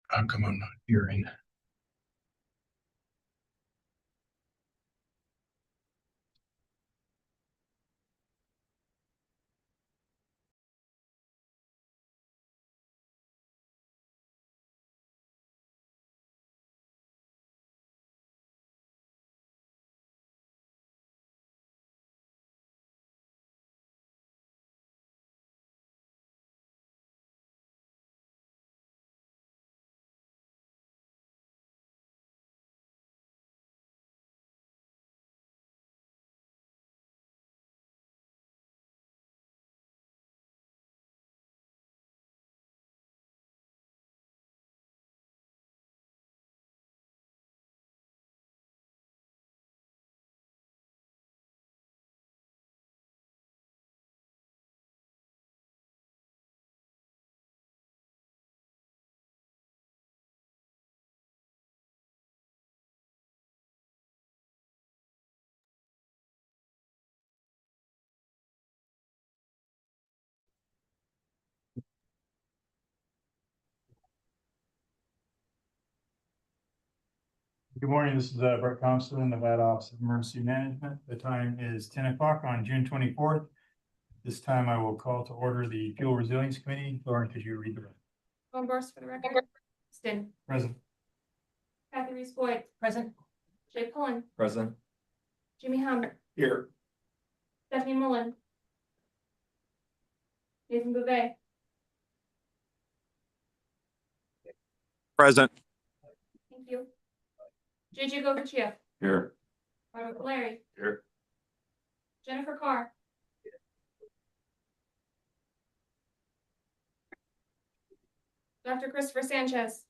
How come I'm not hearing? Good morning, this is Brett Thompson, Nevada Office of Emergency Management. The time is 10 o'clock on June 24th. This time I will call to order the Fuel Resilience Committee. Lauren, could you read the roll? Von Burst for the record. Stin. Present. Kathy Reese Boyd. Present. Jay Pullen. Present. Jimmy Hummer. Here. Stephanie Mullen. Nathan Bouvet. Present. Thank you. JJ Govachiev. Here. Robert Larry. Here. Jennifer Carr. Dr. Christopher Sanchez.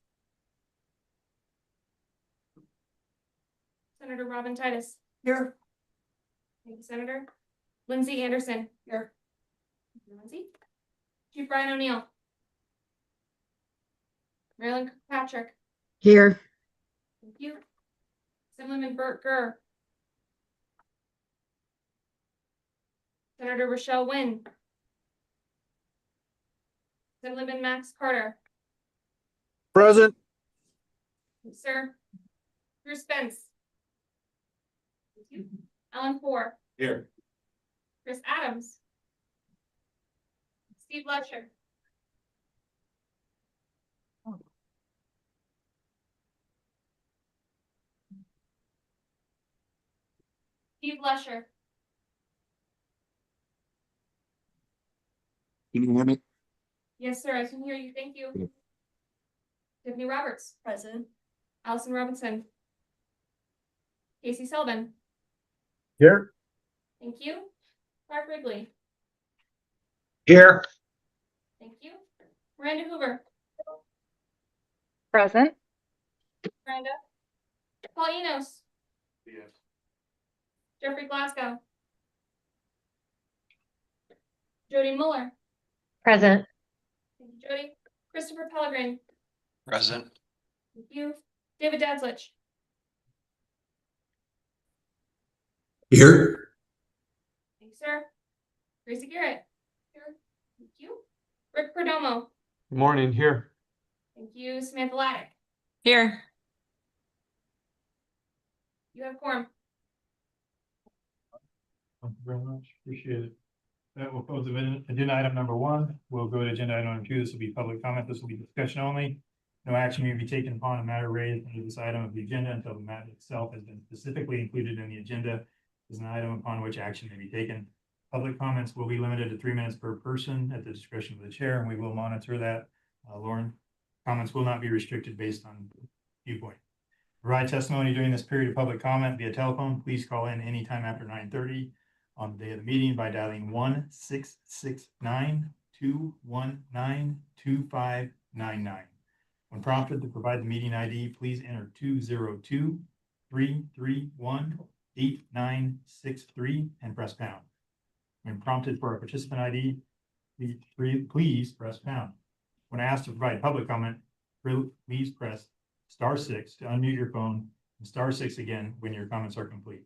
Senator Robin Titus. Here. Thank you, Senator. Lindsay Anderson. Here. Thank you, Lindsay. Chief Brian O'Neill. Marilyn Patrick. Here. Thank you. Assemblyman Burt Gurr. Senator Rochelle Wynn. Assemblyman Max Carter. Present. Sir. Bruce Spence. Thank you. Alan Poor. Here. Chris Adams. Steve Lesher. Steve Lesher. Can you hear me? Yes, sir, I can hear you. Thank you. Good. Tiffany Roberts. Present. Allison Robinson. Casey Selvin. Here. Thank you. Clark Wrigley. Here. Thank you. Miranda Hoover. Present. Miranda. Paul Enos. Yes. Jeffrey Glasgow. Jody Muller. Present. Thank you, Jody. Christopher Pellegrin. Present. Thank you. David Dadslich. Here. Thank you, sir. Gracie Garrett. Here. Thank you. Rick Perdomo. Good morning. Here. Thank you. Samantha Laddick. Here. You have quorum. Thank you very much. Appreciate it. That will close the agenda item number 1. We'll go to agenda item number 2. This will be public comment. This will be discussion only. No action may be taken upon a matter raised under this item of the agenda until the matter itself has been specifically included in the agenda as an item upon which action may be taken. Public comments will be limited to 3 minutes per person at the discretion of the chair, and we will monitor that. Lauren, comments will not be restricted based on viewpoint. Provide testimony during this period of public comment via telephone. Please call in anytime after 9:30 on the day of the meeting by dialing 1-669-219-2599. When prompted to provide the meeting ID, please enter 202-331-8963 and press pound. When prompted for a participant ID, please press pound. When asked to provide public comment, please press *6 to unmute your phone and *6 again when your comments are complete.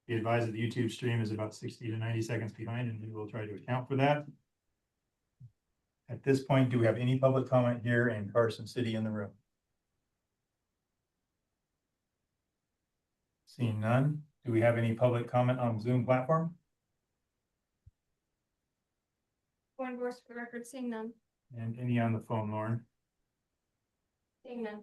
Be advised that the YouTube stream is about 60 to 90 seconds behind, and we will try to account for that. At this point, do we have any public comment here in Carson City in the room? Seeing none, do we have any public comment on Zoom platform? Foreign voice for the record, seeing none. And any on the phone, Lauren? Seeing none.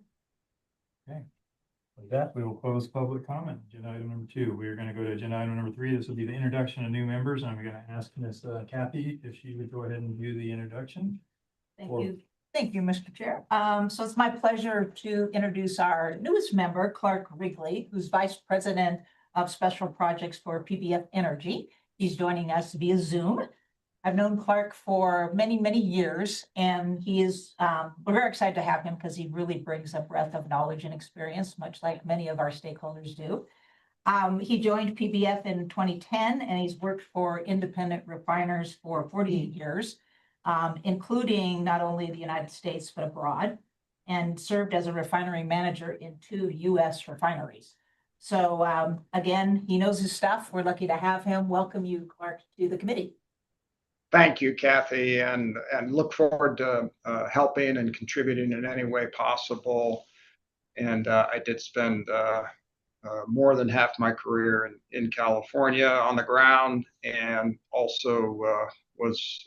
With that, we will close public comment. Agenda item number 2. We are going to go to agenda item number 3. This will be the introduction of new members. I'm going to ask Miss Kathy if she would go ahead and do the introduction. Thank Or- you. Thank you, Mr. Chair. So it's my pleasure to introduce our newest member, Clark Wrigley, who's Vice President of Special Projects for PBF Energy. He's joining us via Zoom. I've known Clark for many, many years, and he is, we're very excited to have him because he really brings a breadth of knowledge and experience, much like many of our stakeholders do. He joined PBF in 2010, and he's worked for independent refiners for 48 years. Including not only the United States, but abroad, and served as a refinery manager in 2 US refineries. So again, he knows his stuff. We're lucky to have him. Welcome you, Clark, to the committee. Thank you, Kathy, and look forward to helping and contributing in any way possible. And I did spend more than half my career in California on the ground, and also was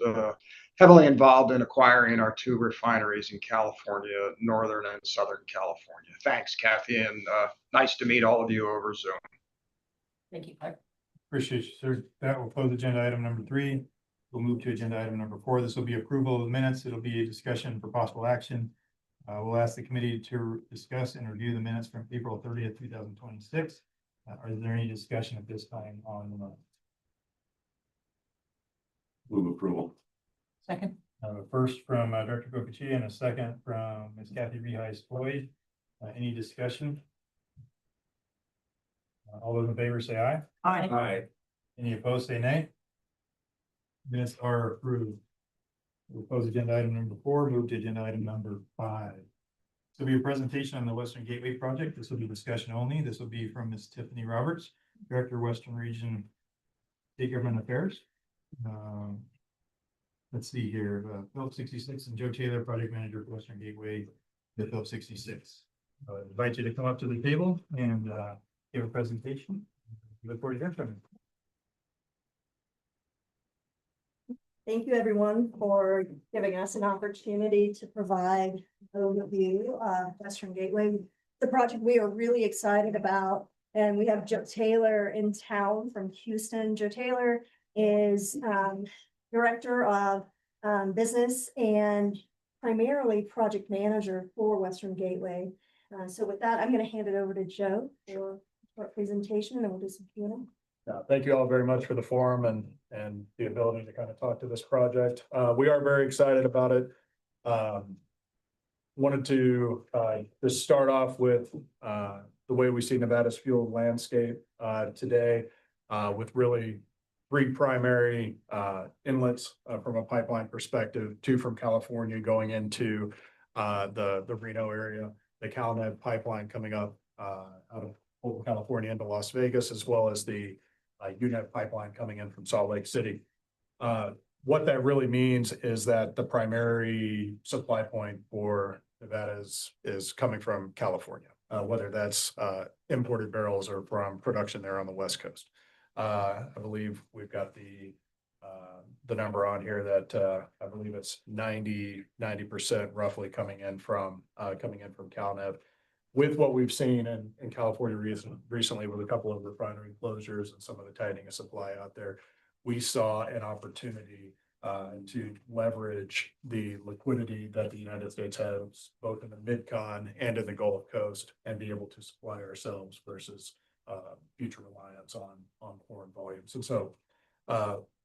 heavily involved in acquiring our 2 refineries in California, Northern and Southern California. Thanks, Kathy, and nice to meet all of you over Zoom. Thank you, Clark. Appreciate you, sir. That will close agenda item number 3. We'll move to agenda item number 4. This will be approval of the minutes. It'll be a discussion for possible action. We'll ask the committee to discuss and review the minutes from April 30th, 2026. Are there any discussion at this time on the minutes? Move approval. Second. First from Director Gokachi and a second from Ms. Kathy Reheis Floyd. Any discussion? All those in favor say aye. Aye. Aye. Any opposed say nay. Minutes are approved. We'll close agenda item number 4, move to agenda item number 5. This will be a presentation on the Western Gateway project. This will be discussion only. This will be from Ms. Tiffany Roberts, Director, Western Region State Government Affairs. Let's see here, Philip 66 and Joe Taylor, Project Manager for Western Gateway, the Philip 66. I invite you to come up to the table and give a presentation. Look forward to hearing from you. Thank you, everyone, for giving us an opportunity to provide an overview of Western Gateway, the project we are really excited about. And we have Joe Taylor in town from Houston. Joe Taylor is Director of Business and primarily Project Manager for Western Gateway. So with that, I'm going to hand it over to Joe for our presentation, and then we'll do some Q&A. Thank you all very much for the forum and the ability to kind of talk to this project. We are very excited about it. Wanted to just start off with the way we see Nevada's fuel landscape today with really 3 primary inlets from a pipeline perspective, 2 from California going into the Reno area, the CalNev pipeline coming up out of California into Las Vegas, as well as the UNEV pipeline coming in from Salt Lake City. What that really means is that the primary supply point for Nevada is coming from California, whether that's imported barrels or from production there on the West Coast. I believe we've got the number on here that I believe it's 90% roughly coming in from CalNev. With what we've seen in California recently with a couple of refinery closures and some of the tightening of supply out there, we saw an opportunity to leverage the liquidity that the United States has both in the Mid-Con and in the Gulf Coast and be able to supply ourselves versus future reliance on foreign volumes. And so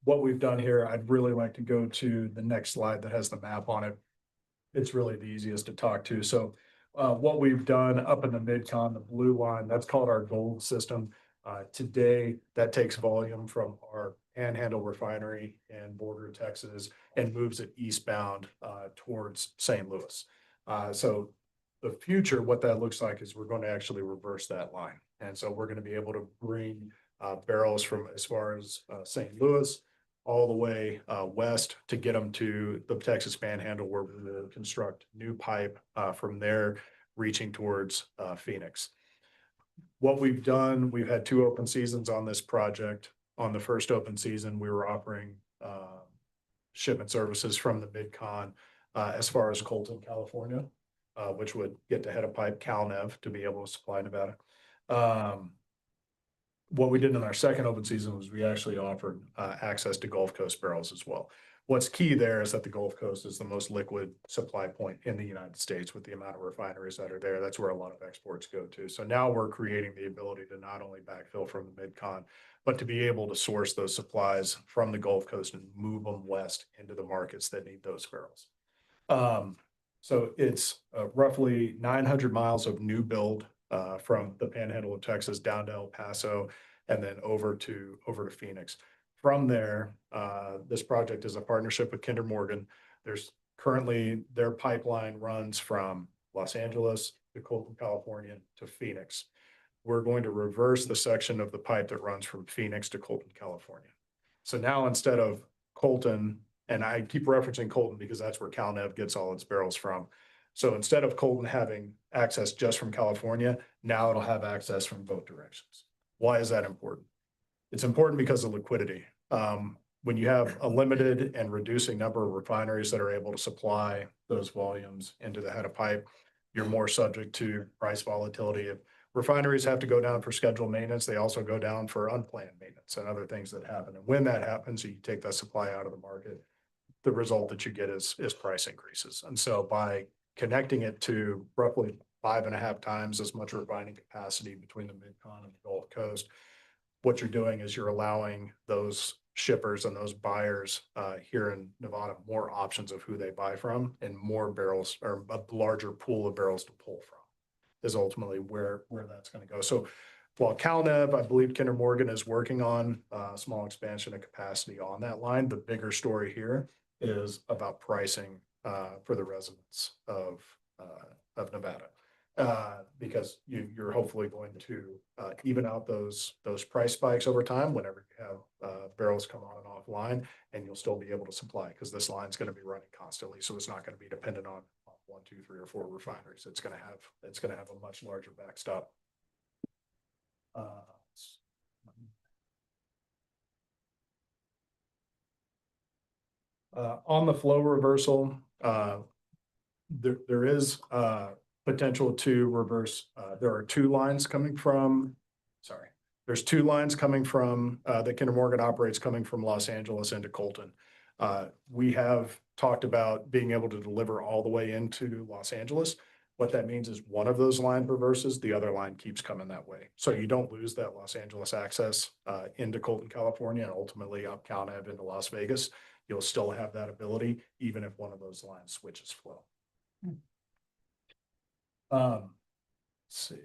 what we've done here, I'd really like to go to the next slide that has the map on it. It's really the easiest to talk to. So what we've done up in the Mid-Con, the blue line, that's called our gold system. Today, that takes volume from our Panhandle refinery in Borger, Texas, and moves it eastbound towards St. Louis. So the future, what that looks like is we're going to actually reverse that line. And so we're going to be able to bring barrels from as far as St. Louis all the way west to get them to the Texas Panhandle, where we will construct new pipe from there reaching towards Phoenix. What we've done, we've had 2 open seasons on this project. On the first open season, we were offering shipment services from the Mid-Con as far as Colton, California, which would get to head of pipe CalNev to be able to supply Nevada. What we did in our second open season was we actually offered access to Gulf Coast barrels as well. What's key there is that the Gulf Coast is the most liquid supply point in the United States with the amount of refineries that are there. That's where a lot of exports go to. So now we're creating the ability to not only backfill from the Mid-Con, but to be able to source those supplies from the Gulf Coast and move them west into the markets that need those barrels. So it's roughly 900 miles of new build from the Panhandle of Texas down to El Paso and then over to Phoenix. From there, this project is a partnership with Kinder Morgan. There's currently their pipeline runs from Los Angeles to Colton, California to Phoenix. We're going to reverse the section of the pipe that runs from Phoenix to Colton, California. So now instead of Colton, and I keep referencing Colton because that's where CalNev gets all its barrels from. So instead of Colton having access just from California, now it'll have access from both directions. Why is that important? It's important because of liquidity. When you have a limited and reducing number of refineries that are able to supply those volumes into the head of pipe, you're more subject to price volatility. If refineries have to go down for scheduled maintenance, they also go down for unplanned maintenance and other things that happen. And when that happens, you take that supply out of the market, the result that you get is price increases. And so by connecting it to roughly 5.5 times as much refining capacity between the Mid-Con and the Gulf Coast, what you're doing is you're allowing those shippers and those buyers here in Nevada more options of who they buy from and more barrels or a larger pool of barrels to pull from is ultimately where that's going to go. So while CalNev, I believe Kinder Morgan is working on a small expansion of capacity on that line, the bigger story here is about pricing for the residents of Nevada. Because you're hopefully going to even out those price spikes over time whenever you have barrels come on and offline, and you'll still be able to supply because this line's going to be running constantly. So it's not going to be dependent on 1, 2, 3, or 4 refineries. It's going to have a much larger backstop. On the flow reversal, there is potential to reverse. There are 2 lines coming from, there's 2 lines coming from that Kinder Morgan operates coming from Los Angeles into Colton. We have talked about being able to deliver all the way into Los Angeles. What that means is one of those line reverses, the other line keeps coming that way. So you don't lose that Los Angeles access into Colton, California, and ultimately up CalNev into Las Vegas. You'll still have that ability, even if one of those lines switches flow. Let's see.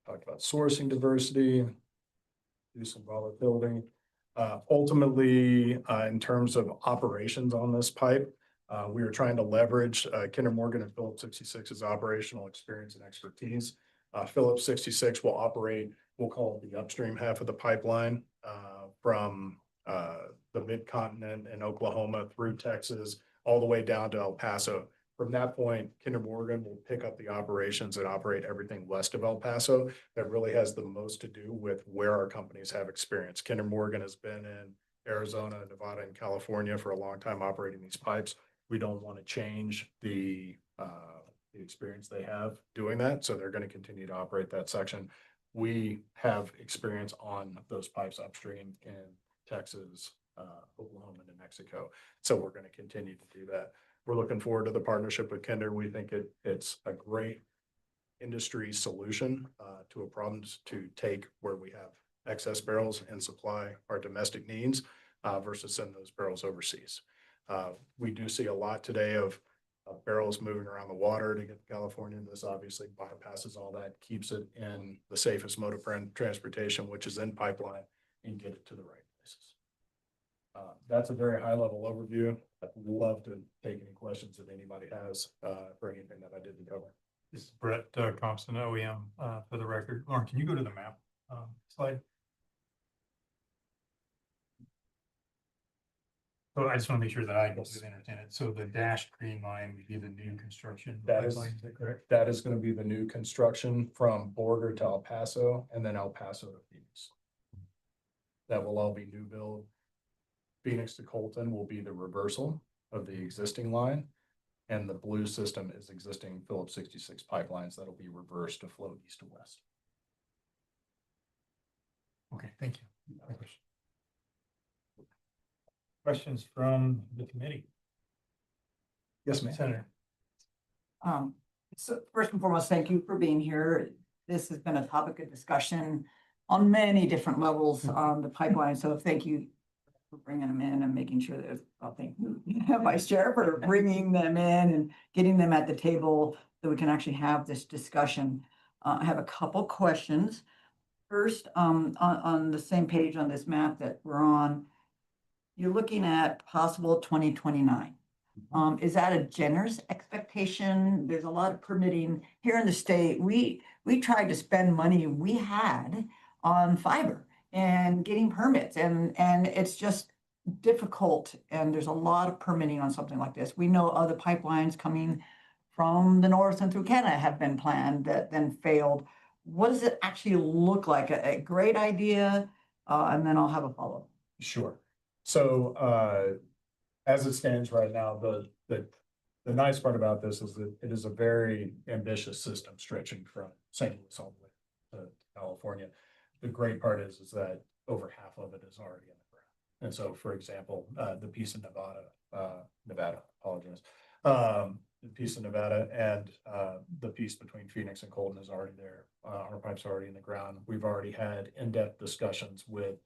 Talked about sourcing diversity, do some volatility. Ultimately, in terms of operations on this pipe, we are trying to leverage Kinder Morgan and Phillips 66's operational experience and expertise. Phillips 66 will operate, we'll call it the upstream half of the pipeline from the mid-continent and Oklahoma through Texas, all the way down to El Paso. From that point, Kinder Morgan will pick up the operations and operate everything west of El Paso. That really has the most to do with where our companies have experience. Kinder Morgan has been in Arizona, Nevada, and California for a long time operating these pipes. We don't want to change the experience they have doing that. So they're going to continue to operate that section. We have experience on those pipes upstream in Texas, Oklahoma, and New Mexico. So we're going to continue to do that. We're looking forward to the partnership with Kinder. We think it's a great industry solution to a problem to take where we have excess barrels and supply our domestic needs versus send those barrels overseas. We do see a lot today of barrels moving around the water to get to California. This obviously bypasses all that, keeps it in the safest mode of transportation, which is in pipeline, and get it to the right places. That's a very high level overview. I'd love to take any questions that anybody has for anything that I didn't cover. This is Brett Thompson, OEM, for the record. Lauren, can you go to the map slide? So I just want to make sure that I completely understand it. So the dashed green line would be the new construction. That is, pipeline, that correct? that is gonna be the new construction from Borger to El Paso and then El Paso to Phoenix. That will all be new build. Phoenix to Colton will be the reversal of the existing line. And the blue system is existing Phillips 66 pipelines that'll be reversed to flow east to west. Okay, thank you. No question. Questions from the committee? Yes, ma'am. Senator. So first and foremost, thank you for being here. This has been a topic of discussion on many different levels on the pipeline. So thank you for bringing them in and making sure that, well, thank you, Vice Chair, for bringing them in and getting them at the table so we can actually have this discussion. I have a couple questions. First, on the same page on this map that we're on, you're looking at possible 2029. Is that a generous expectation? There's a lot of permitting here in the state. We tried to spend money we had on fiber and getting permits, and it's just difficult. And there's a lot of permitting on something like this. We know other pipelines coming from the north and through Canada have been planned that then failed. What does it actually look like? A great idea, and then I'll have a follow-up. Sure. So, as it stands right now, the nice part about this is that it is a very ambitious system stretching from St. Louis all the way to California. The great part is that over half of it is already in the ground. And so, for example, the piece in Nevada, apologize. The piece in Nevada and the piece between Phoenix and Colton is already there. Our pipe's already in the ground. We've already had in-depth discussions with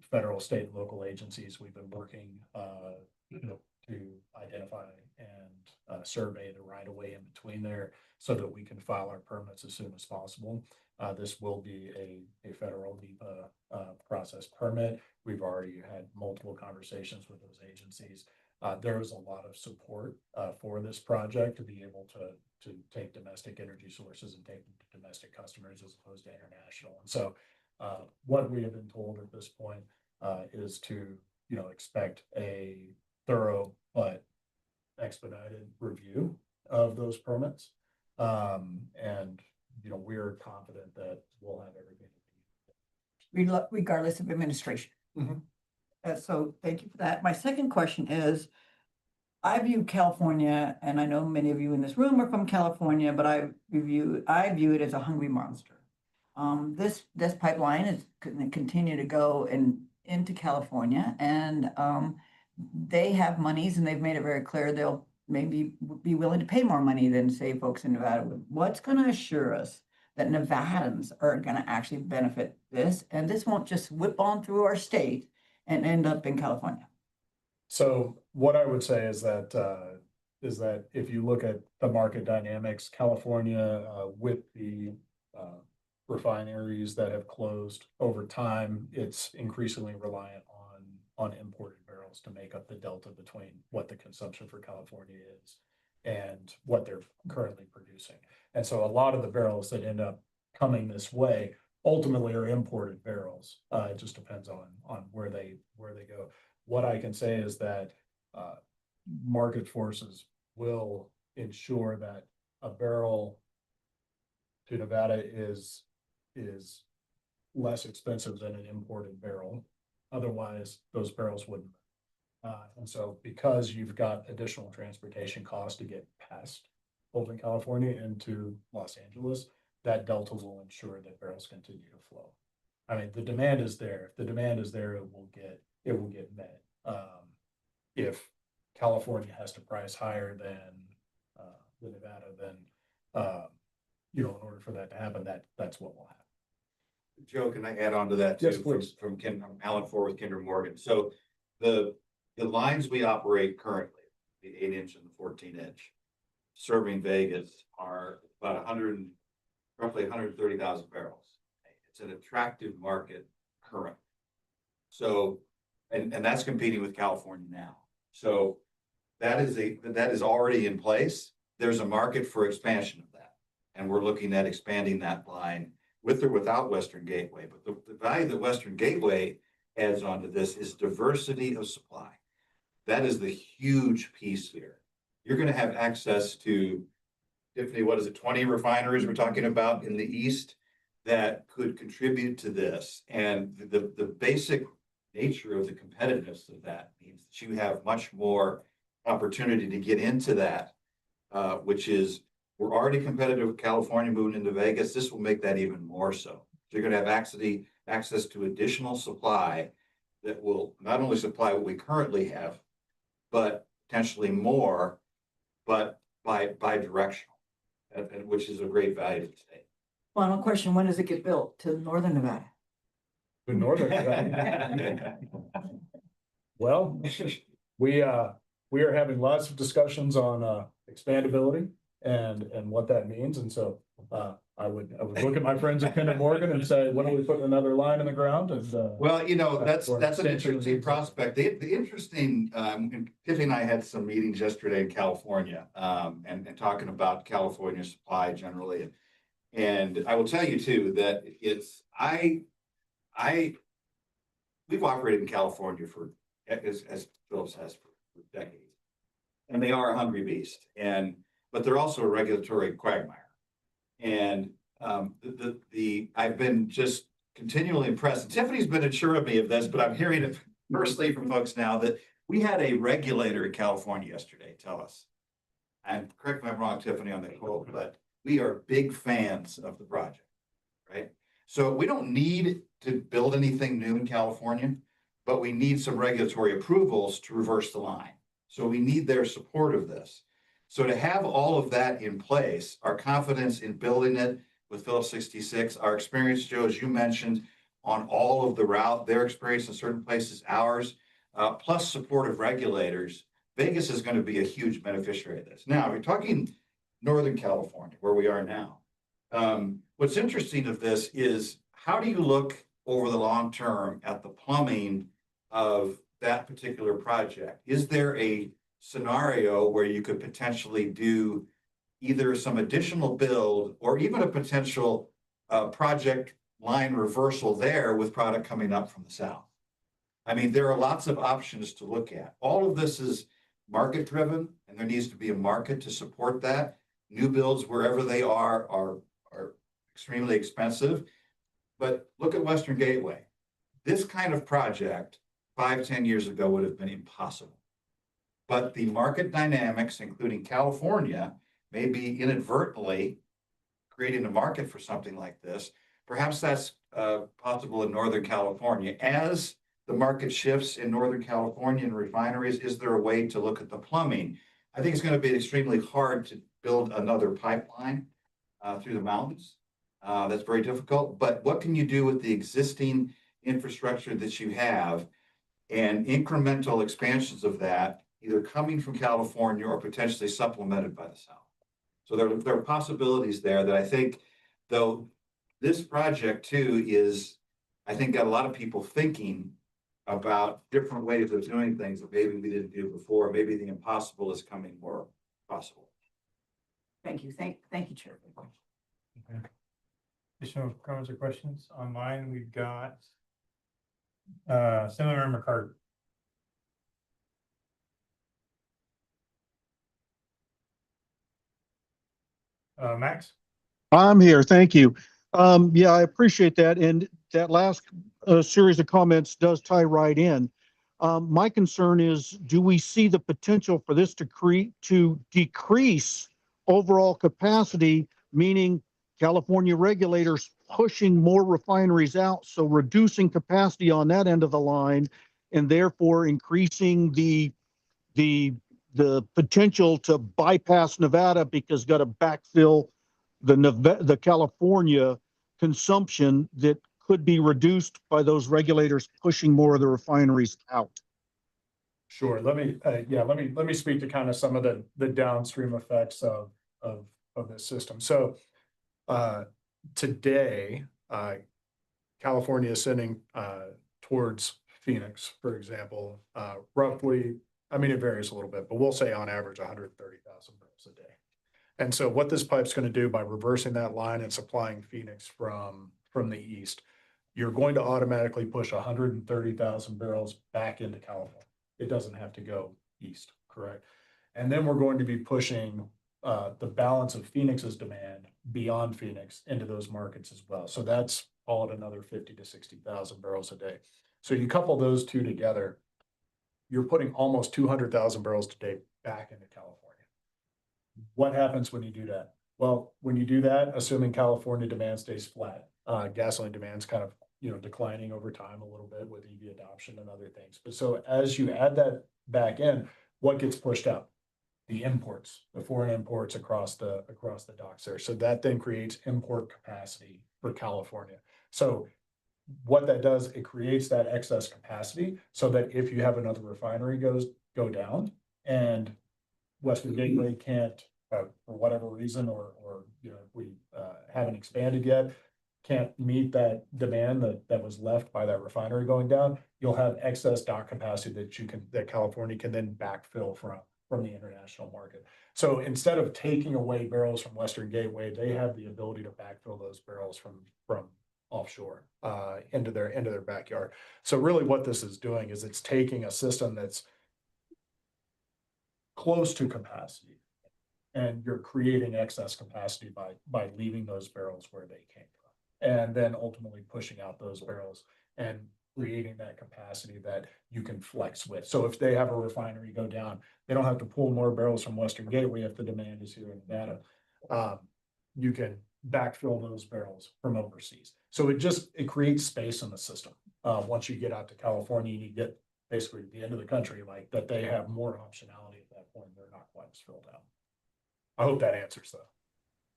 federal, state, and local agencies. We've been working, to identify and survey the right of way in between there so that we can file our permits as soon as possible. This will be a federal NEPA process permit. We've already had multiple conversations with those agencies. There is a lot of support for this project to be able to take domestic energy sources and take them to domestic customers as opposed to international. And so what we have been told at this point is to, expect a thorough but expedited review of those permits. And, we're confident that we'll have everything. Regardless of administration. Mhm. So thank you for that. My second question is, I view California, and I know many of you in this room are from California, but I view it as a hungry monster. This pipeline is going to continue to go into California, and they have monies, and they've made it very clear they'll maybe be willing to pay more money than, say, folks in Nevada would. What's going to assure us that Nevadans are going to actually benefit this, and this won't just whip on through our state and end up in California? So what I would say is that if you look at the market dynamics, California with the refineries that have closed over time, it's increasingly reliant on imported barrels to make up the delta between what the consumption for California is and what they're currently producing. And so a lot of the barrels that end up coming this way ultimately are imported barrels. It just depends on where they go. What I can say is that market forces will ensure that a barrel to Nevada is less expensive than an imported barrel. Otherwise, those barrels wouldn't. And so because you've got additional transportation costs to get past Colton, California into Los Angeles, that delta will ensure that barrels continue to flow. I mean, the demand is there. If the demand is there, it will get met. If California has to price higher than the Nevada, then in order for that to happen, that's what will happen. Joe, can I add on to that too? Yes, please. From Alan Ford with Kinder Morgan. So the lines we operate currently, the 8-inch and the 14-inch, serving Vegas are about roughly 130,000 barrels. It's an attractive market currently. So, and that's competing with California now. So that is already in place. There's a market for expansion of that. And we're looking at expanding that line with or without Western Gateway. But the value that Western Gateway adds onto this is diversity of supply. That is the huge piece here. You're gonna have access to, Tiffany, what is it, 20 refineries we're talking about in the east that could contribute to this. And the basic nature of the competitiveness of that means that you have much more opportunity to get into that, which is, we're already competitive with California moving into Vegas. This will make that even more so. You're gonna have access to additional supply that will not only supply what we currently have, but potentially more, but bi-directional, and which is a great value to the state. Final question, when does it get built to northern Nevada? The northern. Well, we are having lots of discussions on expandability and what that means. And so I would look at my friends at Kinder Morgan and say, when are we putting another line in the ground? And well, you know, that's or an extension interesting of- prospect. The interesting, and Tiffany and I had some meetings yesterday in California, and talking about California supply generally. And I will tell you too, that we've operated in California for, as Phillips has for decades. And they are a hungry beast, but they're also a regulatory quagmire. And I've been just continually impressed. And Tiffany's been assuring me of this, but I'm hearing it personally from folks now that we had a regulator in California yesterday tell us, and correct me if I'm wrong, Tiffany, on the quote, but we are big fans of the project, right? So we don't need to build anything new in California, but we need some regulatory approvals to reverse the line. So we need their support of this. So to have all of that in place, our confidence in building it with Phillips 66, our experience, Joe, as you mentioned, on all of the route, their experience in certain places, ours, plus support of regulators, Vegas is going to be a huge beneficiary of this. Now, we're talking Northern California, where we are now. What's interesting of this is, how do you look over the long term at the plumbing of that particular project? Is there a scenario where you could potentially do either some additional build or even a potential project line reversal there with product coming up from the south? I mean, there are lots of options to look at. All of this is market driven, and there needs to be a market to support that. New builds, wherever they are extremely expensive. But look at Western Gateway. This kind of project 5-10 years ago would have been impossible. But the market dynamics, including California, may be inadvertently creating a market for something like this. Perhaps that's possible in Northern California. As the market shifts in Northern California and refineries, is there a way to look at the plumbing? I think it's going to be extremely hard to build another pipeline through the mountains. That's very difficult. But what can you do with the existing infrastructure that you have, and incremental expansions of that, either coming from California or potentially supplemented by the South? So there are possibilities there that I think, though, this project too is, I think, got a lot of people thinking about different ways of doing things that maybe we didn't do before. Maybe the impossible is coming more possible. Thank you. Thank you, Chair. Okay. Additional comments or questions? Online, we've got Senator McCarty. Max? I'm here. Thank you. Yeah, I appreciate that. And that last series of comments does tie right in. My concern is, do we see the potential for this to decrease overall capacity, meaning California regulators pushing more refineries out, so reducing capacity on that end of the line, and therefore increasing the potential to bypass Nevada because got to backfill the California consumption that could be reduced by those regulators pushing more of the refineries out. Sure. Let me speak to kind of some of the downstream effects of this system. So today, California is sending towards Phoenix, for example, roughly, I mean, it varies a little bit, but we'll say on average 130,000 barrels a day. And so what this pipe's going to do by reversing that line and supplying Phoenix from the east, you're going to automatically push 130,000 barrels back into California. It doesn't have to go east, correct? And then we're going to be pushing the balance of Phoenix's demand beyond Phoenix into those markets as well. So that's all at another 50 to 60,000 barrels a day. So you couple those two together, you're putting almost 200,000 barrels a day back into California. What happens when you do that? Well, when you do that, assuming California demand stays flat, gasoline demand's kind of, declining over time a little bit with EV adoption and other things. But so as you add that back in, what gets pushed out? The imports, the foreign imports across the docks there. So that then creates import capacity for California. So what that does, it creates that excess capacity so that if you have another refinery go down and Western Gateway can't, for whatever reason, or we haven't expanded yet, can't meet that demand that was left by that refinery going down, you'll have excess dock capacity that California can then backfill from the international market. So instead of taking away barrels from Western Gateway, they have the ability to backfill those barrels from offshore into their backyard. So really what this is doing is it's taking a system that's close to capacity, and you're creating excess capacity by leaving those barrels where they came from, and then ultimately pushing out those barrels and creating that capacity that you can flex with. So if they have a refinery go down, they don't have to pull more barrels from Western Gateway if the demand is here in Nevada. You can backfill those barrels from overseas. So it creates space in the system. Once you get out to California, you get basically the end of the country, like that they have more optionality at that point. They're not quite as filled out. I hope that answers that.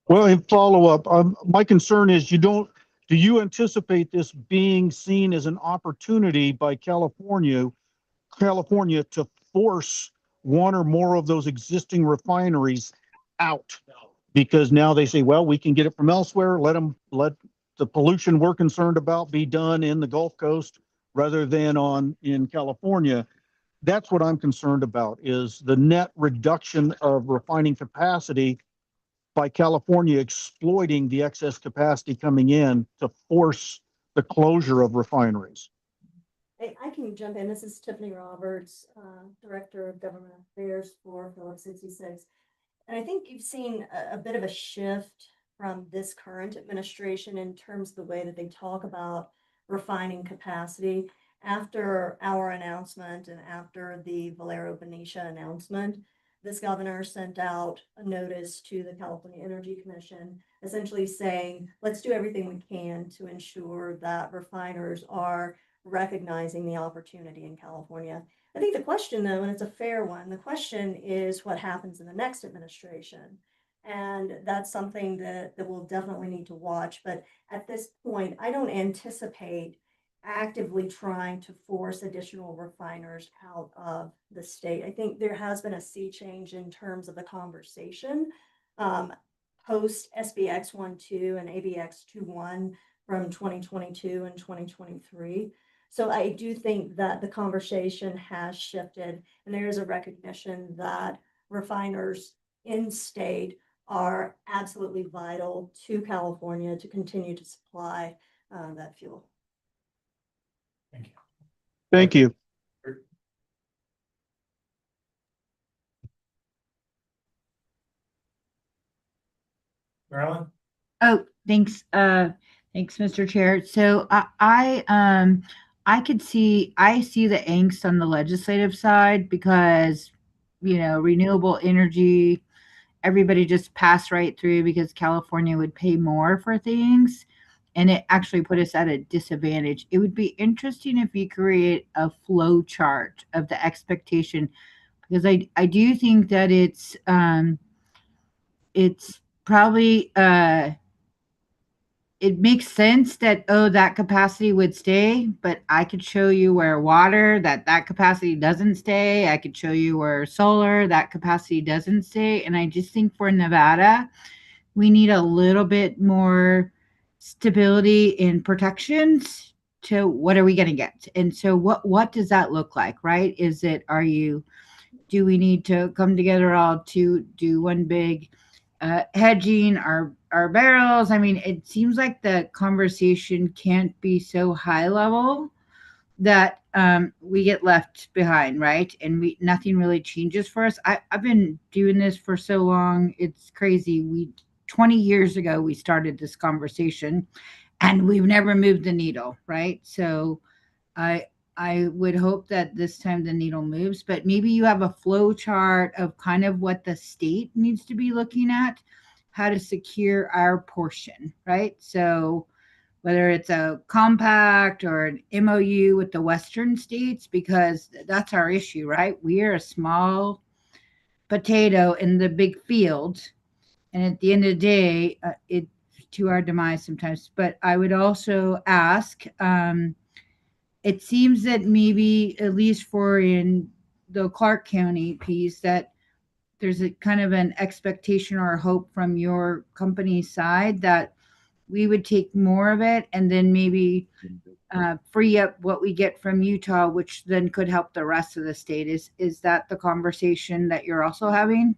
Well, in follow up, my concern is do you anticipate this being seen as an opportunity by California to force one or more of those existing refineries out? Because now they say, well, we can get it from elsewhere. Let the pollution we're concerned about be done in the Gulf Coast rather than in California. That's what I'm concerned about, is the net reduction of refining capacity by California exploiting the excess capacity coming in to force the closure of refineries. I can jump in. This is Tiffany Roberts, Director of Government Affairs for Phillips 66. And I think you've seen a bit of a shift from this current administration in terms of the way that they talk about refining capacity. After our announcement and after the Valero Benicia announcement, this governor sent out a notice to the California Energy Commission, essentially saying, let's do everything we can to ensure that refiners are recognizing the opportunity in California. I think the question, though, and it's a fair one, the question is what happens in the next administration. And that's something that we'll definitely need to watch. But at this point, I don't anticipate actively trying to force additional refiners out of the state. I think there has been a sea change in terms of the conversation post SBX 1.2 and ABX 2.1 from 2022 and 2023. So I do think that the conversation has shifted, and there is a recognition that refiners in state are absolutely vital to California to continue to supply that fuel. Thank you. Thank you. Marilyn? Oh, thanks. Thanks, Mr. Chair. So I see the angst on the legislative side because, renewable energy, everybody just passed right through because California would pay more for things. And it actually put us at a disadvantage. It would be interesting if you create a flow chart of the expectation, because I do think that it's probably it makes sense that that capacity would stay, but I could show you where water that capacity doesn't stay. I could show you where solar that capacity doesn't stay. And I just think for Nevada, we need a little bit more stability in protections to what are we going to get? And so what does that look like, right? Do we need to come together all to do one big hedging our barrels? I mean, it seems like the conversation can't be so high level that we get left behind, right? And nothing really changes for us. I've been doing this for so long. It's crazy. 20 years ago, we started this conversation and we've never moved the needle, right? So I would hope that this time the needle moves, but maybe you have a flow chart of kind of what the state needs to be looking at, how to secure our portion, right? So whether it's a compact or an MOU with the Western states, because that's our issue, right? We are a small potato in the big field. And at the end of the day, it's to our demise sometimes. But I would also ask, it seems that maybe, at least for in the Clark County piece, that there's a kind of an expectation or a hope from your company side that we would take more of it and then maybe free up what we get from Utah, which then could help the rest of the state. Is that the conversation that you're also having?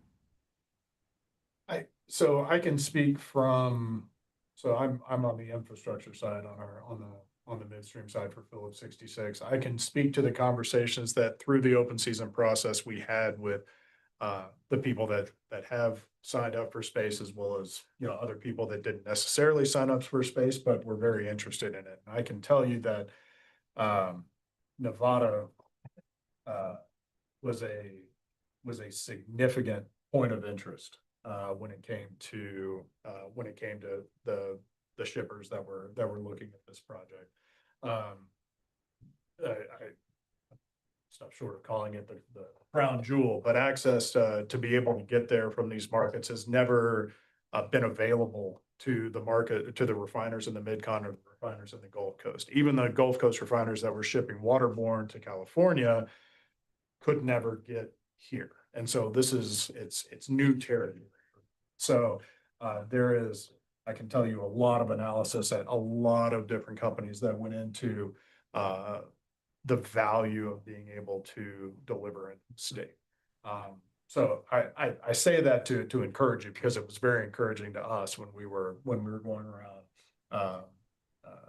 So I can speak from, so I'm on the infrastructure side on the midstream side for Phillips 66. I can speak to the conversations that through the open season process we had with the people that have signed up for space, as well as, other people that didn't necessarily sign up for space, but were very interested in it. And I can tell you that Nevada was a significant point of interest when it came to the shippers that were looking at this project. I stop short of calling it the crown jewel, but access to be able to get there from these markets has never been available to the market, to the refiners in the Mid-Con or the refiners in the Gulf Coast. Even the Gulf Coast refiners that were shipping waterborne to California could never get here. And so it's new territory. So there is, I can tell you, a lot of analysis at a lot of different companies that went into the value of being able to deliver in the state. So I say that to encourage you, because it was very encouraging to us when we were going around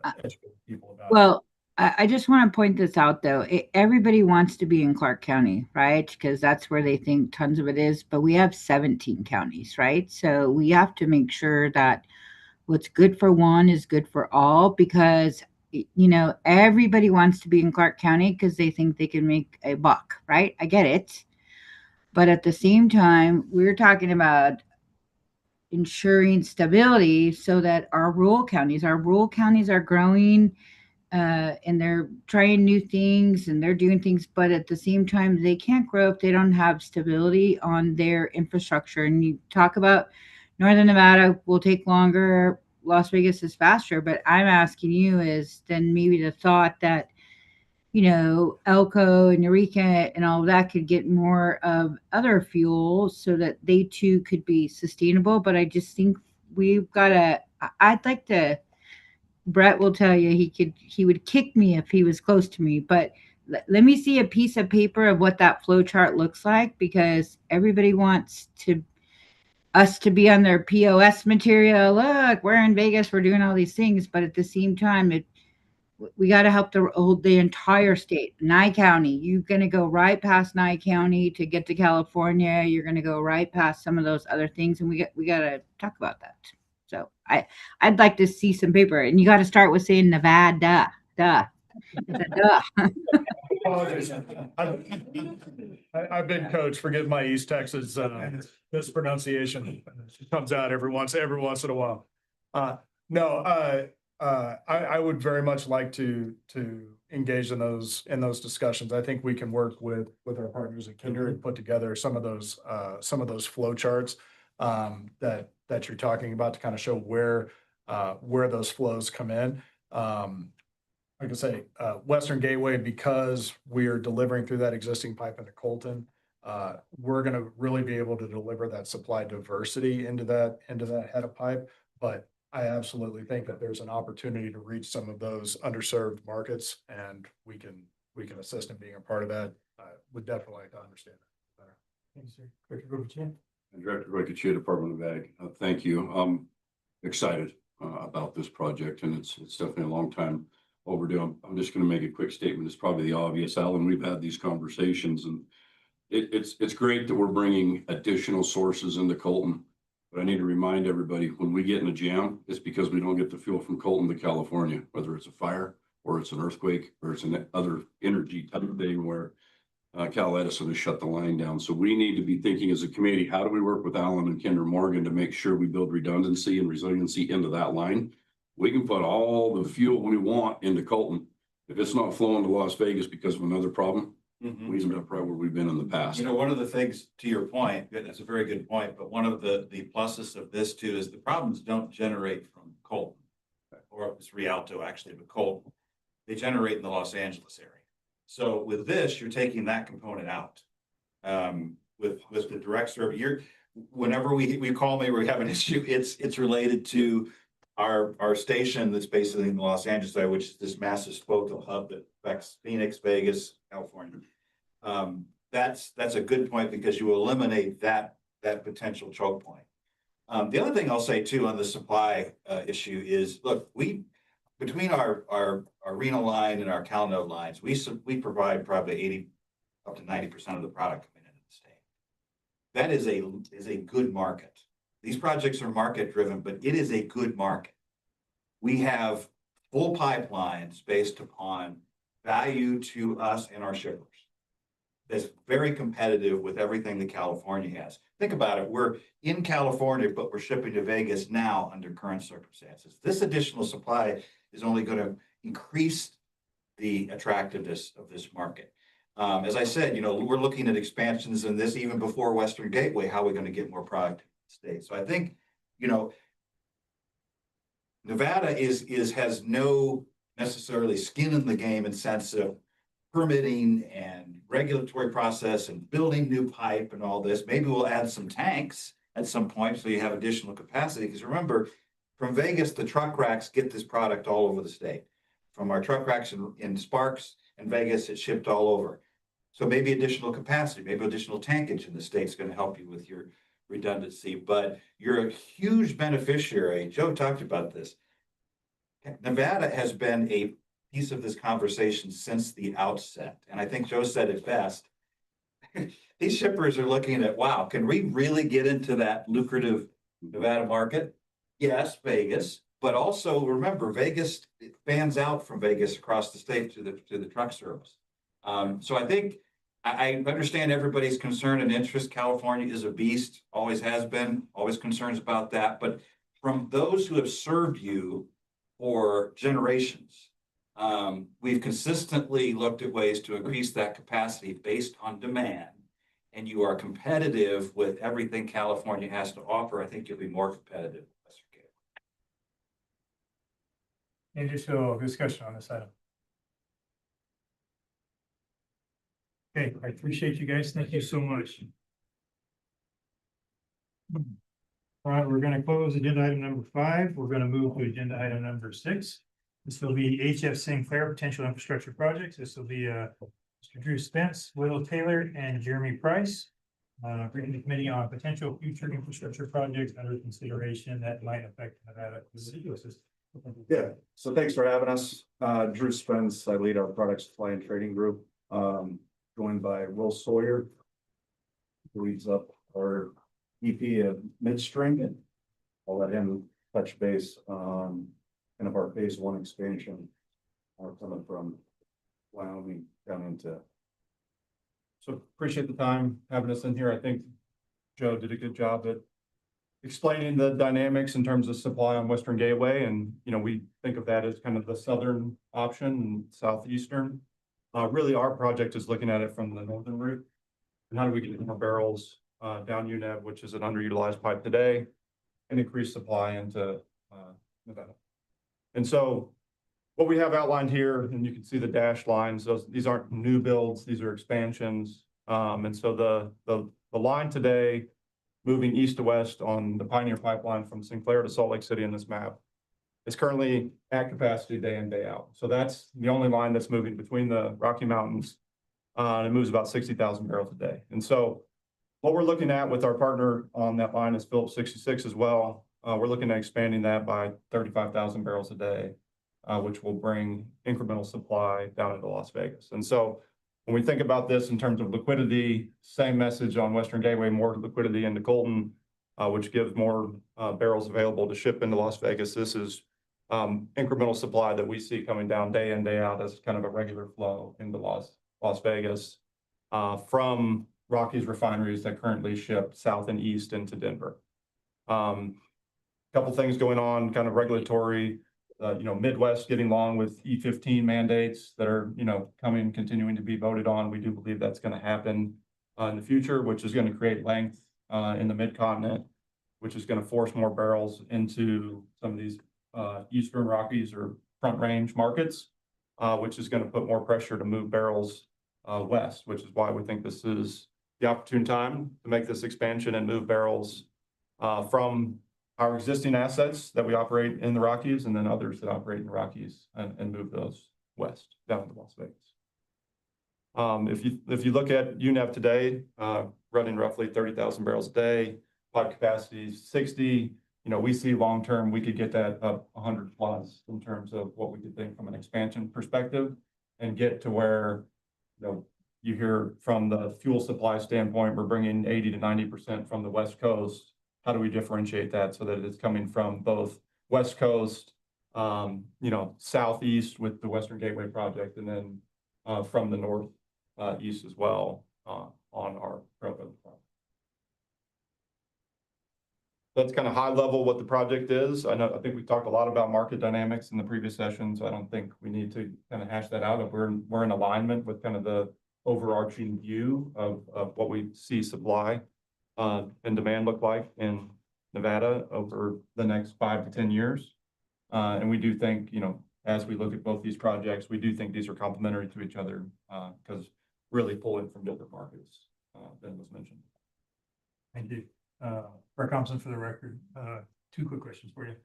educating people about it. Well, I just want to point this out, though. Everybody wants to be in Clark County, right? Because that's where they think tons of it is. But we have 17 counties, right? So we have to make sure that what's good for one is good for all, because, everybody wants to be in Clark County because they think they can make a buck, right? I get it. But at the same time, we're talking about ensuring stability so that our rural counties are growing, and they're trying new things and they're doing things, but at the same time, they can't grow if they don't have stability on their infrastructure. And you talk about Northern Nevada will take longer, Las Vegas is faster, but I'm asking you is then maybe the thought that, Elko and Eureka and all of that could get more of other fuel so that they too could be sustainable. But I just think I'd like to, Brett will tell you he would kick me if he was close to me, but let me see a piece of paper of what that flow chart looks like, because everybody wants us to be on their POS material. Look, we're in Vegas, we're doing all these things, but at the same time, we got to help the entire state. Nye County, you're going to go right past Nye County to get to California. You're going to go right past some of those other things, and we got to talk about that. So I'd like to see some paper, and you got to start with saying Nevada, duh. I've been coached. Forgive my East Texas mispronunciation. It comes out every once in a while. I would very much like to engage in those discussions. I think we can work with our partners at Kinder and put together some of those flow charts that you're talking about to kind of show where those flows come in. Like I say, Western Gateway, because we are delivering through that existing pipe into Colton, we're going to really be able to deliver that supply diversity into that head of pipe. But I absolutely think that there's an opportunity to reach some of those underserved markets, and we can assist in being a part of that. I would definitely like to understand that better. Thanks, sir. Director Govichian? Director Govichian, Department of Ag. Thank you. I'm excited about this project, and it's definitely a long time overdue. I'm just gonna make a quick statement. It's probably the obvious, Alan. We've had these conversations and it's great that we're bringing additional sources into Colton. But I need to remind everybody, when we get in a jam, it's because we don't get the fuel from Colton to California, whether it's a fire or it's an earthquake or it's an other energy type of thing where Cal Edison has shut the line down. So we need to be thinking as a committee, how do we work with Alan and Kinder Morgan to make sure we build redundancy and resiliency into that line? We can put all the fuel we want into Colton. If it's not flowing to Las Vegas because of another problem, we end up right where we've been in the past. You know, one of the things, to your point, that's a very good point, but one of the pluses of this too is the problems don't generate from Colton. Or it's Rialto actually, but Colton. They generate in the Los Angeles area. So with this, you're taking that component out. With the direct serve, whenever we call me, we have an issue, it's related to our station that's basically in the Los Angeles area, which is this massive spoke hub that affects Phoenix, Vegas, California. That's a good point because you eliminate that potential choke point. The other thing I'll say too on the supply issue is, look, between our Reno line and our CalNode lines, we provide probably 80 up to 90% of the product coming into the state. That is a good market. These projects are market driven, but it is a good market. We have full pipelines based upon value to us and our shippers. That's very competitive with everything that California has. Think about it. We're in California, but we're shipping to Vegas now under current circumstances. This additional supply is only going to increase the attractiveness of this market. As I said, we're looking at expansions in this even before Western Gateway. How are we going to get more product in the state? So I think, Nevada has no necessarily skin in the game in sense of permitting and regulatory process and building new pipe and all this. Maybe we'll add some tanks at some point so you have additional capacity. Because remember, from Vegas, the truck racks get this product all over the state. From our truck racks in Sparks and Vegas, it's shipped all over. So maybe additional capacity, maybe additional tankage in the state's going to help you with your redundancy. But you're a huge beneficiary. Joe talked about this. Nevada has been a piece of this conversation since the outset. And I think Joe said it best. These shippers are looking at, wow, can we really get into that lucrative Nevada market? Yes, Vegas, but also remember, Vegas fans out from Vegas across the state to the truck service. So I think I understand everybody's concern and interest. California is a beast, always has been, always concerns about that. But from those who have served you for generations, we've consistently looked at ways to increase that capacity based on demand, and you are competitive with everything California has to offer. I think you'll be more competitive. Any additional discussion on this item? Okay, I appreciate you guys. Thank you so much. All right, we're going to close agenda item number 5. We're going to move to agenda item number 6. This will be HF Sinclair Potential Infrastructure Projects. This will be Mr. Drew Spence, Will Taylor, and Jeremy Price. Bringing the committee on potential future infrastructure projects under consideration that might affect Nevada ecosystem. Yeah, so thanks for having us. Drew Spence, I lead our product supply and trading group, joined by Will Sawyer, who leads up our EP of midstream, and I'll let him touch base on kind of our phase 1 expansion, coming from Wyoming down into. So appreciate the time having us in here. I think Joe did a good job at explaining the dynamics in terms of supply on Western Gateway, and we think of that as kind of the southern option and southeastern. Really, our project is looking at it from the northern route, and how do we get more barrels down UNEV, which is an underutilized pipe today, and increase supply into Nevada. And so what we have outlined here, and you can see the dashed lines, these aren't new builds, these are expansions. And so the line today, moving east to west on the Pioneer Pipeline from Sinclair to Salt Lake City in this map, is currently at capacity day in, day out. So that's the only line that's moving between the Rocky Mountains. And it moves about 60,000 barrels a day. And so what we're looking at with our partner on that line is Phillips 66 as well. We're looking at expanding that by 35,000 barrels a day. which will bring incremental supply down into Las Vegas. And so when we think about this in terms of liquidity, same message on Western Gateway, more liquidity into Colton, which gives more barrels available to ship into Las Vegas. This is incremental supply that we see coming down day in, day out as kind of a regular flow into Las Vegas from Rockies refineries that currently ship south and east into Denver. Couple things going on, kind of regulatory, Midwest getting along with E15 mandates that are, continuing to be voted on. We do believe that's going to happen in the future, which is going to create length in the mid-continent, which is going to force more barrels into some of these Eastern Rockies or Front Range markets, which is going to put more pressure to move barrels west, which is why we think this is the opportune time to make this expansion and move barrels from our existing assets that we operate in the Rockies and then others that operate in the Rockies and move those west down to Las Vegas. If you look at UNEV today, running roughly 30,000 barrels a day, pipe capacity is 60. We see long-term, we could get that up 100 plus in terms of what we could think from an expansion perspective and get to where, you hear from the fuel supply standpoint, we're bringing 80 to 90% from the West Coast. How do we differentiate that so that it's coming from both West Coast, Southeast with the Western Gateway project, and then from the North East as well on our railroad project. That's kind of high level what the project is. I think we talked a lot about market dynamics in the previous session, so I don't think we need to kind of hash that out. If we're in alignment with kind of the overarching view of what we see supply and demand look like in Nevada over the next 5 to 10 years. And we do think, as we look at both these projects, we do think these are complementary to each other because really pulling from different markets than was mentioned. Thank you. Brett Thompson for the record. 2 quick questions for you.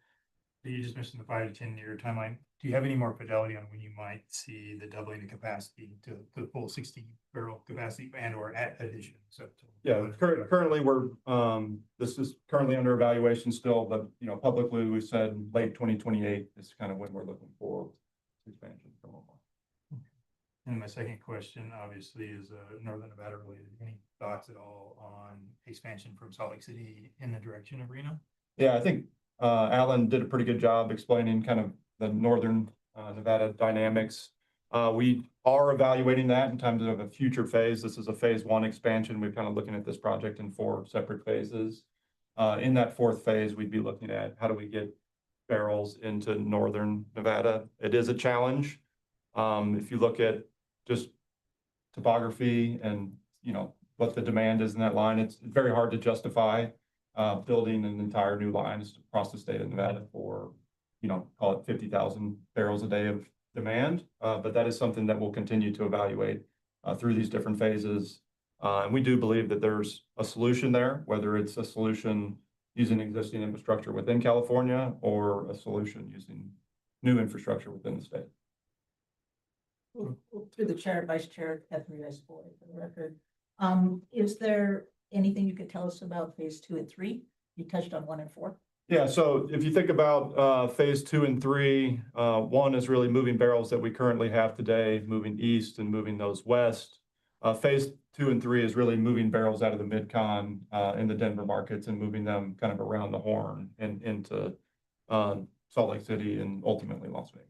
You just mentioned the 5 to 10 year timeline. Do you have any more fidelity on when you might see the doubling of capacity to the full 60 barrel capacity and or at addition? So yeah, currently we're this is currently under evaluation still, but publicly we said late 2028 is kind of when we're looking for expansion from Omaha. And my second question obviously is Northern Nevada related. Any thoughts at all on expansion from Salt Lake City in the direction of Reno? Yeah, I think Alan did a pretty good job explaining kind of the Northern Nevada dynamics. We are evaluating that in terms of a future phase. This is a phase 1 expansion. We're kind of looking at this project in 4 separate phases. In that 4th phase, we'd be looking at how do we get barrels into Northern Nevada. It is a challenge. If you look at just topography and what the demand is in that line, it's very hard to justify building an entire new line across the state of Nevada for, call it 50,000 barrels a day of demand. But that is something that we'll continue to evaluate through these different phases. And we do believe that there's a solution there, whether it's a solution using existing infrastructure within California or a solution using new infrastructure within the state. Through the chair, vice chair, Catherine for the record. Is there anything you could tell us about phase 2 and 3? You touched on 1 and 4. Yeah, so if you think about phase 2 and 3, 1 is really moving barrels that we currently have today, moving east and moving those west. Phase 2 and 3 is really moving barrels out of the Mid-Con in the Denver markets and moving them kind of around the horn and into Salt Lake City and ultimately Las Vegas.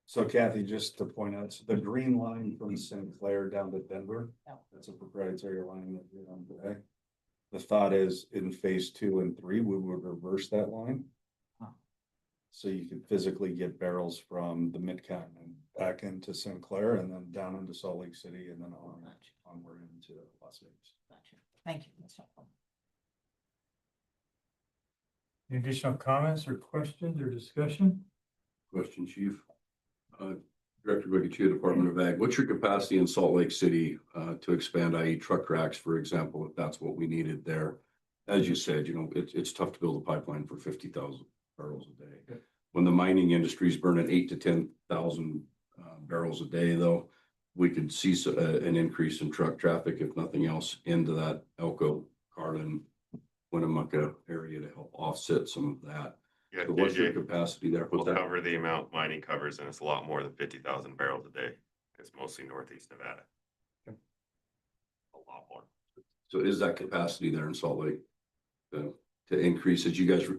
So Kathy, just to point out, so the green line from Sinclair down to Denver, that's a proprietary line that we're on today. The thought is in phase 2 and 3, we would reverse that line. So you could physically get barrels from the Mid-Continent back into Sinclair and then down into Salt Lake City and then onward into Las Vegas. Gotcha. Thank you. That's helpful. Any additional comments or questions or discussion? Question, Chief. Director Wiggachia, Department of Ag. What's your capacity in Salt Lake City to expand, i.e. truck racks, for example, if that's what we needed there? As you said, it's tough to build a pipeline for 50,000 barrels a day. Yeah. When the mining industry is burning 8,000 to 10,000 barrels a day, though, we could see an increase in truck traffic, if nothing else, into that Elko, Carlin, Winnemucca area to help offset some of that. Yeah, So what's your JJ capacity there? will What's that? cover the amount mining covers, and it's a lot more than 50,000 barrels a day. It's mostly northeast Nevada. A lot more. So is that capacity there in Salt Lake? To increase as you guys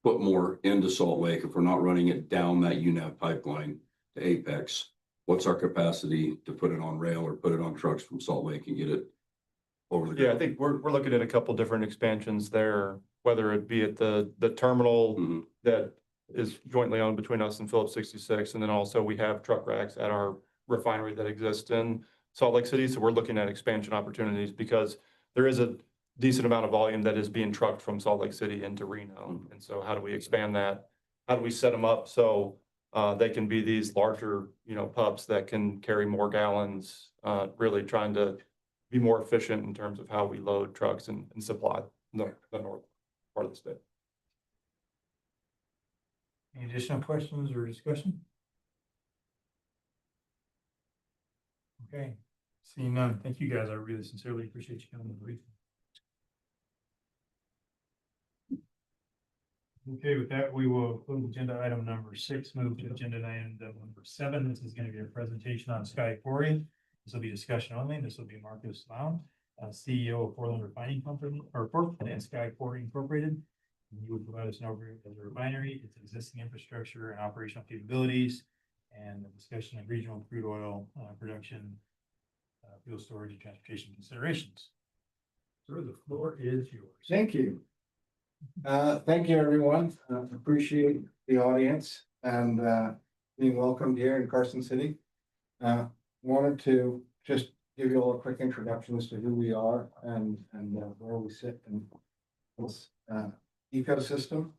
put more into Salt Lake, if we're not running it down that UNAV pipeline to Apex, what's our capacity to put it on rail or put it on trucks from Salt Lake and get it over the Yeah, I ground? think we're looking at a couple different expansions there, whether it be at the terminal Mhm. that is jointly owned between us and Phillips 66, and then also we have truck racks at our refinery that exists in Salt Lake City. So we're looking at expansion opportunities because there is a decent amount of volume that is being trucked from Salt Lake City into Reno. And so how do we expand that? How do we set them up so they can be these larger, pubs that can carry more gallons, really trying to be more efficient in terms of how we load trucks and supply the north part of the state. Any additional questions or discussion? Okay, seeing none. Thank you guys. I really sincerely appreciate you coming to the briefing. Okay, with that, we will close agenda item number 6, move to agenda item number 7. This is going to be a presentation on Sky Quarry. This will be discussion only. This will be Marcus Lound, CEO of Portland Refining Company, or Portland and Sky Quarry Incorporated. He will provide us an overview of the refinery, its existing infrastructure and operational capabilities, and the discussion of regional crude oil production, fuel storage, and transportation considerations. Sir, the floor is yours. Thank you. Thank you, everyone. Appreciate the audience and being welcomed here in Carson City. Wanted to just give you all a quick introduction as to who we are and where we sit in this ecosystem.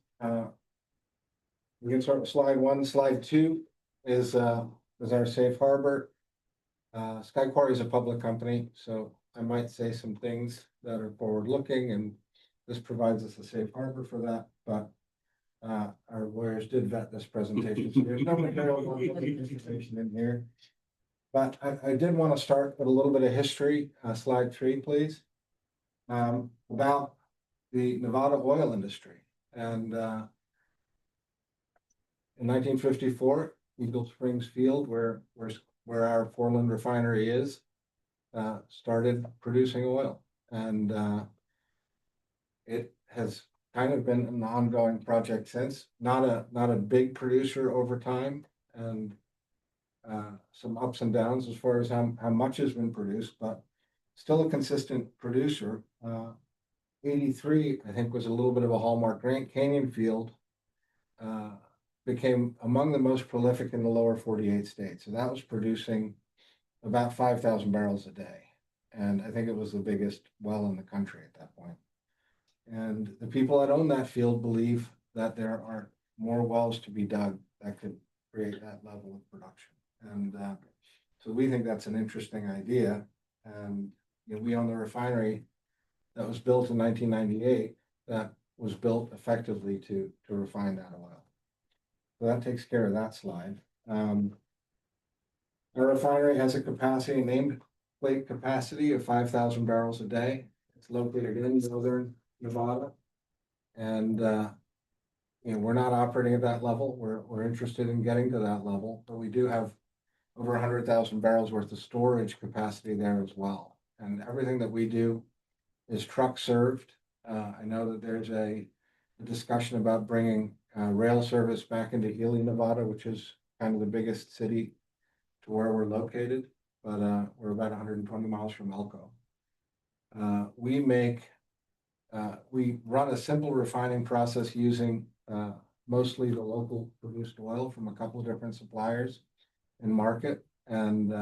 We can start with slide 1. Slide 2 is our safe harbor. Sky Quarry is a public company, so I might say some things that are forward-looking, and this provides us a safe harbor for that, but our lawyers did vet this presentation, so there's no material information in here. But I did want to start with a little bit of history. Slide 3, please. About the Nevada oil industry. And in 1954, Eagle Springs Field, where our Portland refinery is, started producing oil. And it has kind of been an ongoing project since. Not a big producer over time, and some ups and downs as far as how much has been produced, but still a consistent producer. 83, I think, was a little bit of a hallmark. Grand Canyon Field became among the most prolific in the lower 48 states. So that was producing about 5,000 barrels a day. And I think it was the biggest well in the country at that point. And the people that own that field believe that there are more wells to be dug that could create that level of production. And so we think that's an interesting idea. And we own the refinery that was built in 1998 that was built effectively to refine that oil. So that takes care of that slide. Our refinery has a capacity, nameplate capacity of 5,000 barrels a day. It's located in northern Nevada. And we're not operating at that level. We're interested in getting to that level, but we do have over 100,000 barrels worth of storage capacity there as well. And everything that we do is truck served. I know that there's a discussion about bringing rail service back into Ely, Nevada, which is kind of the biggest city to where we're located, but we're about 120 miles from Elko. We run a simple refining process using mostly the local produced oil from a couple of different suppliers in market, and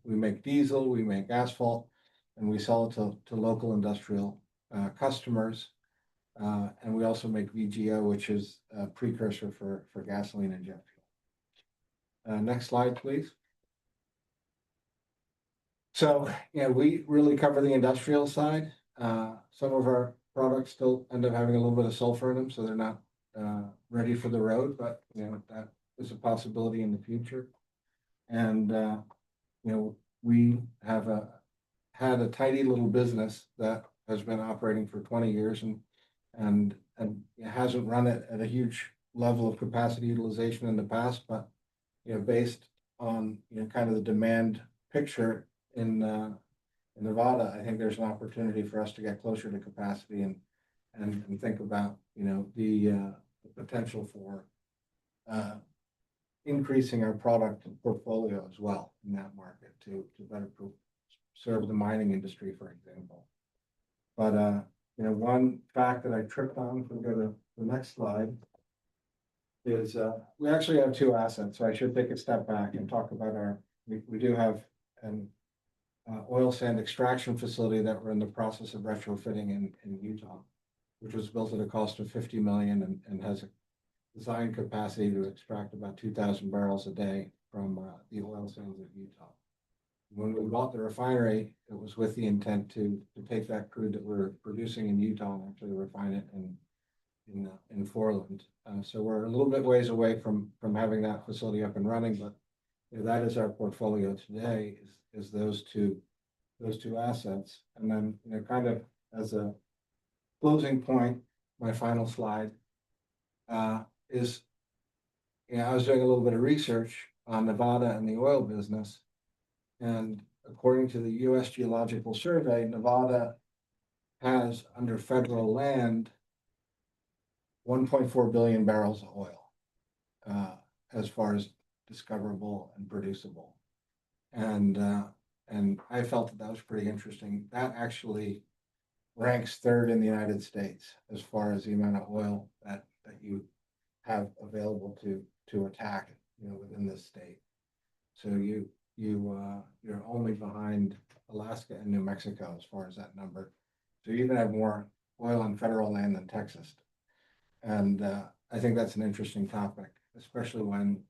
we make diesel, we make asphalt, and we sell it to local industrial customers. And we also make VGO, which is a precursor for gasoline and jet fuel. Next slide, please. So, we really cover the industrial side. Some of our products still end up having a little bit of sulfur in them, so they're not ready for the road, but that is a possibility in the future. And we have had a tidy little business that has been operating for 20 years and it hasn't run it at a huge level of capacity utilization in the past, but, based on, kind of the demand picture in Nevada, I think there's an opportunity for us to get closer to capacity and think about, the potential for increasing our product portfolio as well in that market to better serve the mining industry, for example. But, one fact that I tripped on, if we go to the next slide, is we actually have two assets. So I should take a step back and talk about we do have an oil sand extraction facility that we're in the process of retrofitting in Utah, which was built at a cost of $50 million and has a design capacity to extract about 2,000 barrels a day from the oil sands of Utah. When we bought the refinery, it was with the intent to take that crude that we're producing in Utah and actually refine it in Foreland. So we're a little bit ways away from having that facility up and running, but that is our portfolio today, is those two assets. And then, kind of as a closing point, my final slide is, I was doing a little bit of research on Nevada and the oil business. And according to the U.S. Geological Survey, Nevada has, under federal land, 1.4 billion barrels of oil as far as discoverable and producible. And I felt that was pretty interesting. That actually ranks third in the United States as far as the amount of oil that you have available to attack, within this state. So you're only behind Alaska and New Mexico as far as that number. So you even have more oil on federal land than Texas. And I think that's an interesting topic, especially when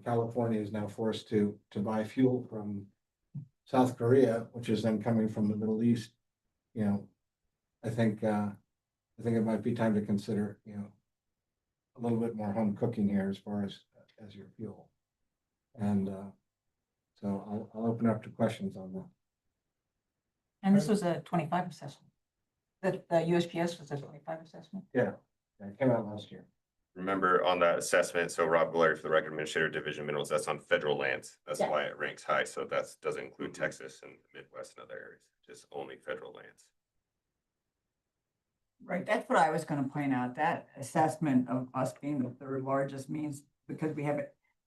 California is now forced to buy fuel from South Korea, which is then coming from the Middle East. I think it might be time to consider, a little bit more home cooking here as far as your fuel. And so I'll open up to questions on that. And this was a 25 assessment. The USGS was a 25 assessment? Yeah, it came out last year. Remember on that assessment, so Rob Galleri for the Record Administrator Division Minerals, that's on federal lands. That's Yeah. why it ranks high. So that doesn't include Texas and the Midwest and other areas, just only federal lands. Right, that's what I was gonna point out. That assessment of us being the third largest means because we have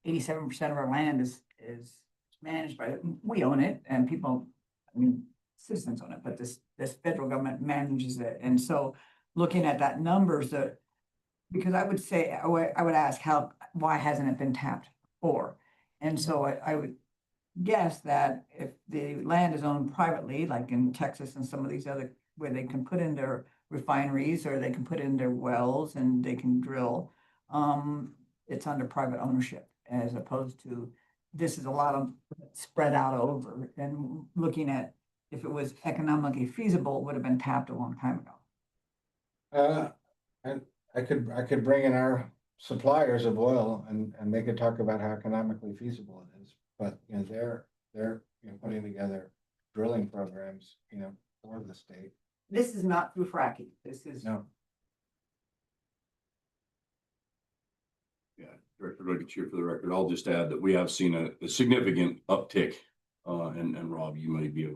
87% of our land is managed by, we own it and people, citizens own it, but this federal government manages it. And so looking at that numbers because I would say, I would ask why hasn't it been tapped before? And so I would guess that if the land is owned privately, like in Texas and some of these other, where they can put in their refineries or they can put in their wells and they can drill, it's under private ownership, as opposed to, this is a lot of spread out over, and looking at if it was economically feasible, it would have been tapped a long time ago. I could bring in our suppliers of oil and they could talk about how economically feasible it is. But they're putting together drilling programs, for the state. This is not through fracking. This is. No. Yeah, Director Chair, for the record, I'll just add that we have seen a significant uptick, and Rob, you may be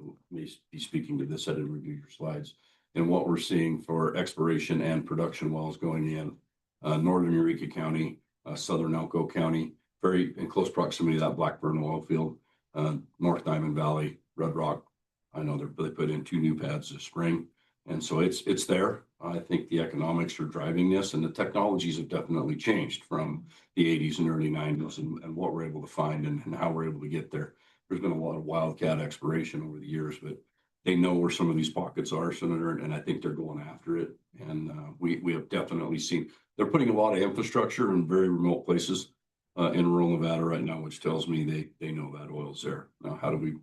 speaking to this. I didn't review your slides, and what we're seeing for exploration and production wells going in northern Eureka County, southern Elko County, very in close proximity to that Blackburn oil field, North Diamond Valley, Red Rock. I know they put in 2 new pads this spring, and so it's there. I think the economics are driving this, and the technologies have definitely changed from the 80s and early 90s, and what we're able to find and how we're able to get there. There's been a lot of wildcat exploration over the years, but they know where some of these pockets are, Senator, and I think they're going after it. And we have definitely seen, they're putting a lot of infrastructure in very remote places in rural Nevada right now, which tells me they know that oil's there. Now,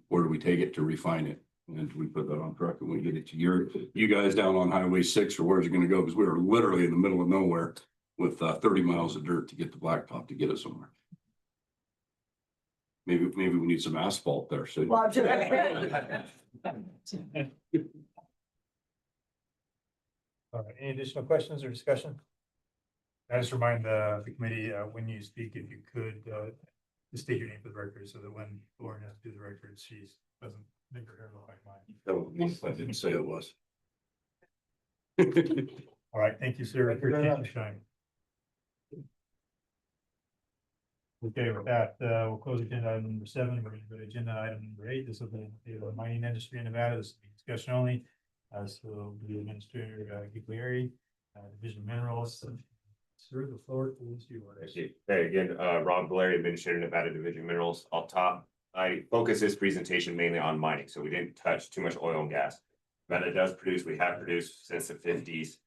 where do we take it to refine it? And do we put that on truck and we get it to you guys down on Highway 6, or where's it going to go? Because we are literally in the middle of nowhere with 30 miles of dirt to get the blacktop to get it somewhere. Maybe we need some asphalt there. So. Well, All right, any additional questions or discussion? I just remind the committee, when you speak, if you could, just state your name for the record so that when Lauren has to do the record, she doesn't make her hair look like mine. I didn't say it was. All right, thank you, sir. Appreciate your time. Okay, with that, we'll close agenda item number 7. We're going to go to agenda item number 8. This will be the mining industry in Nevada. This will be discussion only. So the Administrator Giglieri, Division of Minerals. Sir, the floor is yours. Hey, again, Rob Valeri, Administrator, Nevada Division of Minerals. I'll top. I focus this presentation mainly on mining, so we didn't touch too much oil and gas. Nevada does produce, we have produced since the 50s.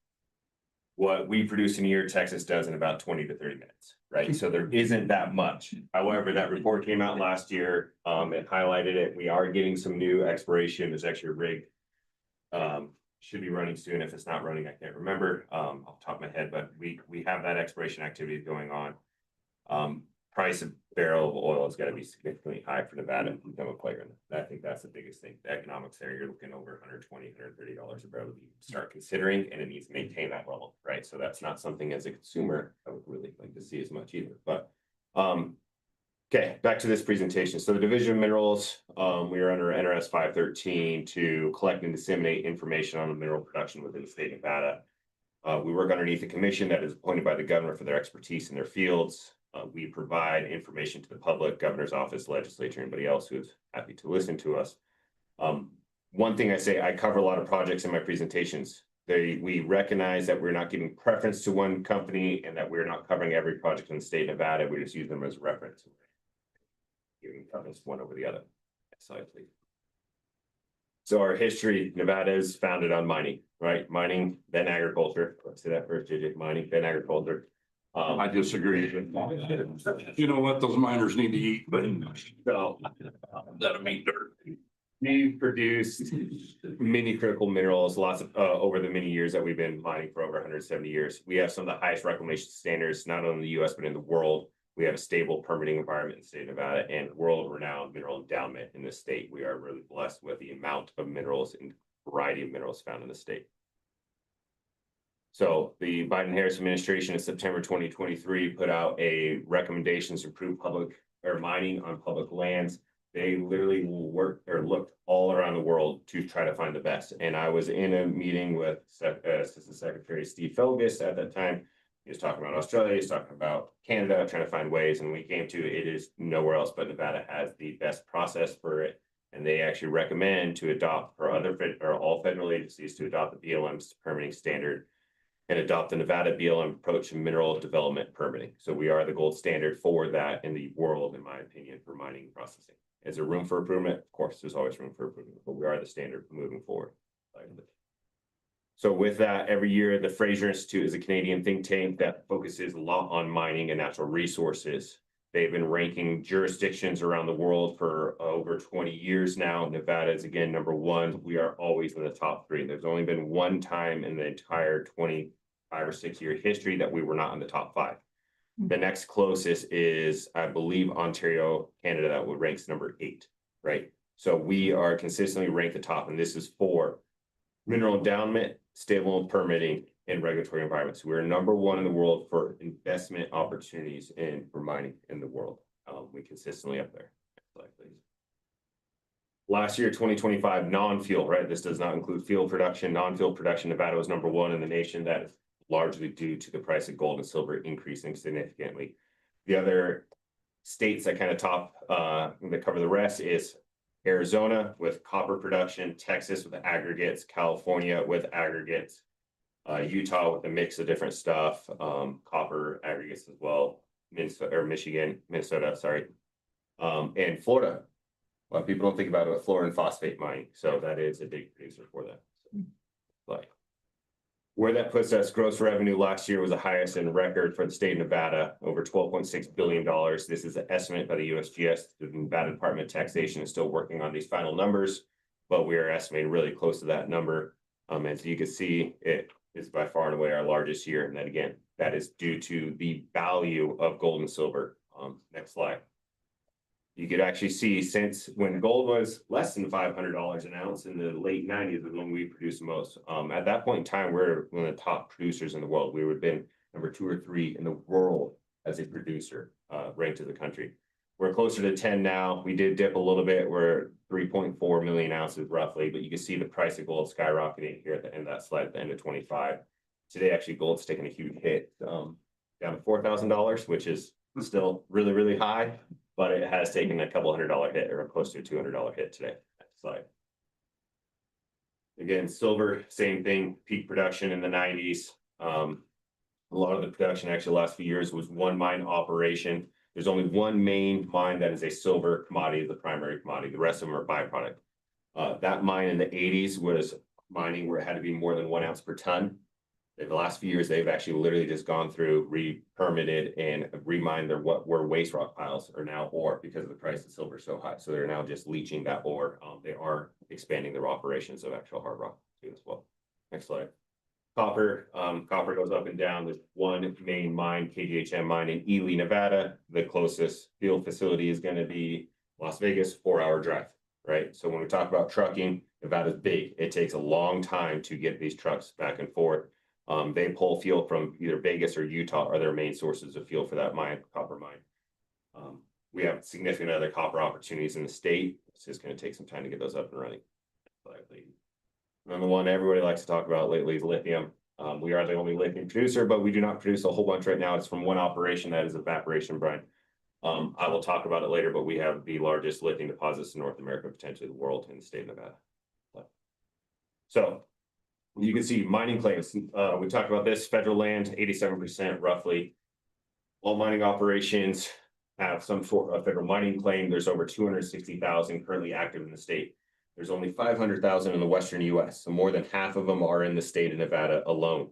What we produce in a year, Texas does in about 20 to 30 minutes, right? So there isn't that much. However, that report came out last year. It highlighted it. We are getting some new exploration. There's actually a rig. Should be running soon. If it's not running, I can't remember off the top of my head, but we have that exploration activity going on. Price of barrel of oil is going to be significantly high for Nevada to become a player in it. I think that's the biggest thing. The economics there, you're looking over $120, $130 a barrel to start considering, and it needs to maintain that level, right? So that's not something as a consumer I would really like to see as much either. But okay, back to this presentation. So the Division of Minerals, we are under NRS 513 to collect and disseminate information on the mineral production within the state of Nevada. We work underneath a commission that is appointed by the governor for their expertise in their fields. We provide information to the public, governor's office, legislature, anybody else who's happy to listen to us. One thing I say, I cover a lot of projects in my presentations. We recognize that we're not giving preference to one company and that we're not covering every project in the state of Nevada. We just use them as a reference. Giving preference one over the other. Next slide, please. So our history, Nevada is founded on mining, right? Mining, then agriculture. Let's see that first digit, mining, then agriculture. I disagree. You know what? Those miners need to eat, but So, let them eat dirt. we've produced many critical minerals, lots of over the many years that we've been mining for over 170 years. We have some of the highest reclamation standards, not only in the US, but in the world. We have a stable permitting environment in the state of Nevada and world-renowned mineral endowment in the state. We are really blessed with the amount of minerals and variety of minerals found in the state. So the Biden-Harris administration in September 2023 put out a recommendations to improve public or mining on public lands. They literally worked or looked all around the world to try to find the best. And I was in a meeting with Assistant Secretary Steve Felgus at that time. He was talking about Australia, he's talking about Canada, trying to find ways. And we came to it is nowhere else but Nevada has the best process for it. And they actually recommend to adopt for all federal agencies to adopt the BLM's permitting standard and adopt the Nevada BLM approach to mineral development permitting. So we are the gold standard for that in the world, in my opinion, for mining and processing. Is there room for improvement? Of course, there's always room for improvement, but we are the standard moving forward. So with that, every year, the Fraser Institute is a Canadian think tank that focuses a lot on mining and natural resources. They've been ranking jurisdictions around the world for over 20 years now. Nevada is again #1. We are always in the top 3. There's only been one time in the entire 25 or 6 year history that we were not in the top 5. The next closest is, I believe, Ontario, Canada, that would ranks #8, right? So we are consistently ranked the top, and this is for mineral endowment, stable permitting, and regulatory environments. We're #1 in the world for investment opportunities for mining in the world. We consistently up there. Next slide, please. Last year, 2025, non-fuel, right? This does not include field production. Non-fuel production, Nevada was #1 in the nation. That is largely due to the price of gold and silver increasing significantly. The other states that kind of top, that cover the rest is Arizona with copper production, Texas with aggregates, California with aggregates, Utah with a mix of different stuff, copper aggregates as well, Minnesota, sorry, and Florida. A lot of people don't think about it, but Florida and phosphate mining. So that is a big producer for that. So, like, where that puts us, gross revenue last year was the highest in record for the state of Nevada, over $12.6 billion. This is an estimate by the USGS. The Nevada Department of Taxation is still working on these final numbers, but we are estimating really close to that number. As you can see, it is by far and away our largest year. And then again, that is due to the value of gold and silver. Next slide. You could actually see since when gold was less than $500 an ounce in the late 90s was when we produced the most. At that point in time, we're one of the top producers in the world. We would have been number 2 or 3 in the world as a producer, ranked in the country. We're closer to 10 now. We did dip a little bit. We're 3.4 million ounces roughly, but you can see the price of gold skyrocketing here at the end of that slide at the end of 25. Today, actually, gold's taken a huge hit, down to $4,000, which is still really, really high, but it has taken a couple $100 hit or close to a $200 hit today. Next slide. Again, silver, same thing, peak production in the 90s. A lot of the production actually the last few years was one mine operation. There's only one main mine that is a silver commodity, the primary commodity. The rest of them are byproduct. That mine in the 80s was mining where it had to be more than 1 ounce per ton. In the last few years, they've actually literally just gone through, re-permitted and remined their what were waste rock piles are now ore because of the price of silver so high. So they're now just leaching that ore. They are expanding their operations of actual hard rock too as well. Next slide. Copper, copper goes up and down. There's one main mine, KGHM mine in Ely, Nevada. The closest field facility is going to be Las Vegas, 4-hour drive, right? So when we talk about trucking, Nevada's big. It takes a long time to get these trucks back and forth. They pull fuel from either Vegas or Utah are their main sources of fuel for that mine, copper mine. We have significant other copper opportunities in the state. It's just going to take some time to get those up and running. And the one everybody likes to talk about lately is lithium. We are the only lithium producer, but we do not produce a whole bunch right now. It's from one operation that is evaporation brine. I will talk about it later, but we have the largest lithium deposits in North America, potentially the world, in the state of Nevada. So you can see mining claims. We talked about this, federal land, 87% roughly. All mining operations have some sort of federal mining claim. There's over 260,000 currently active in the state. There's only 500,000 in the Western US. So more than half of them are in the state of Nevada alone.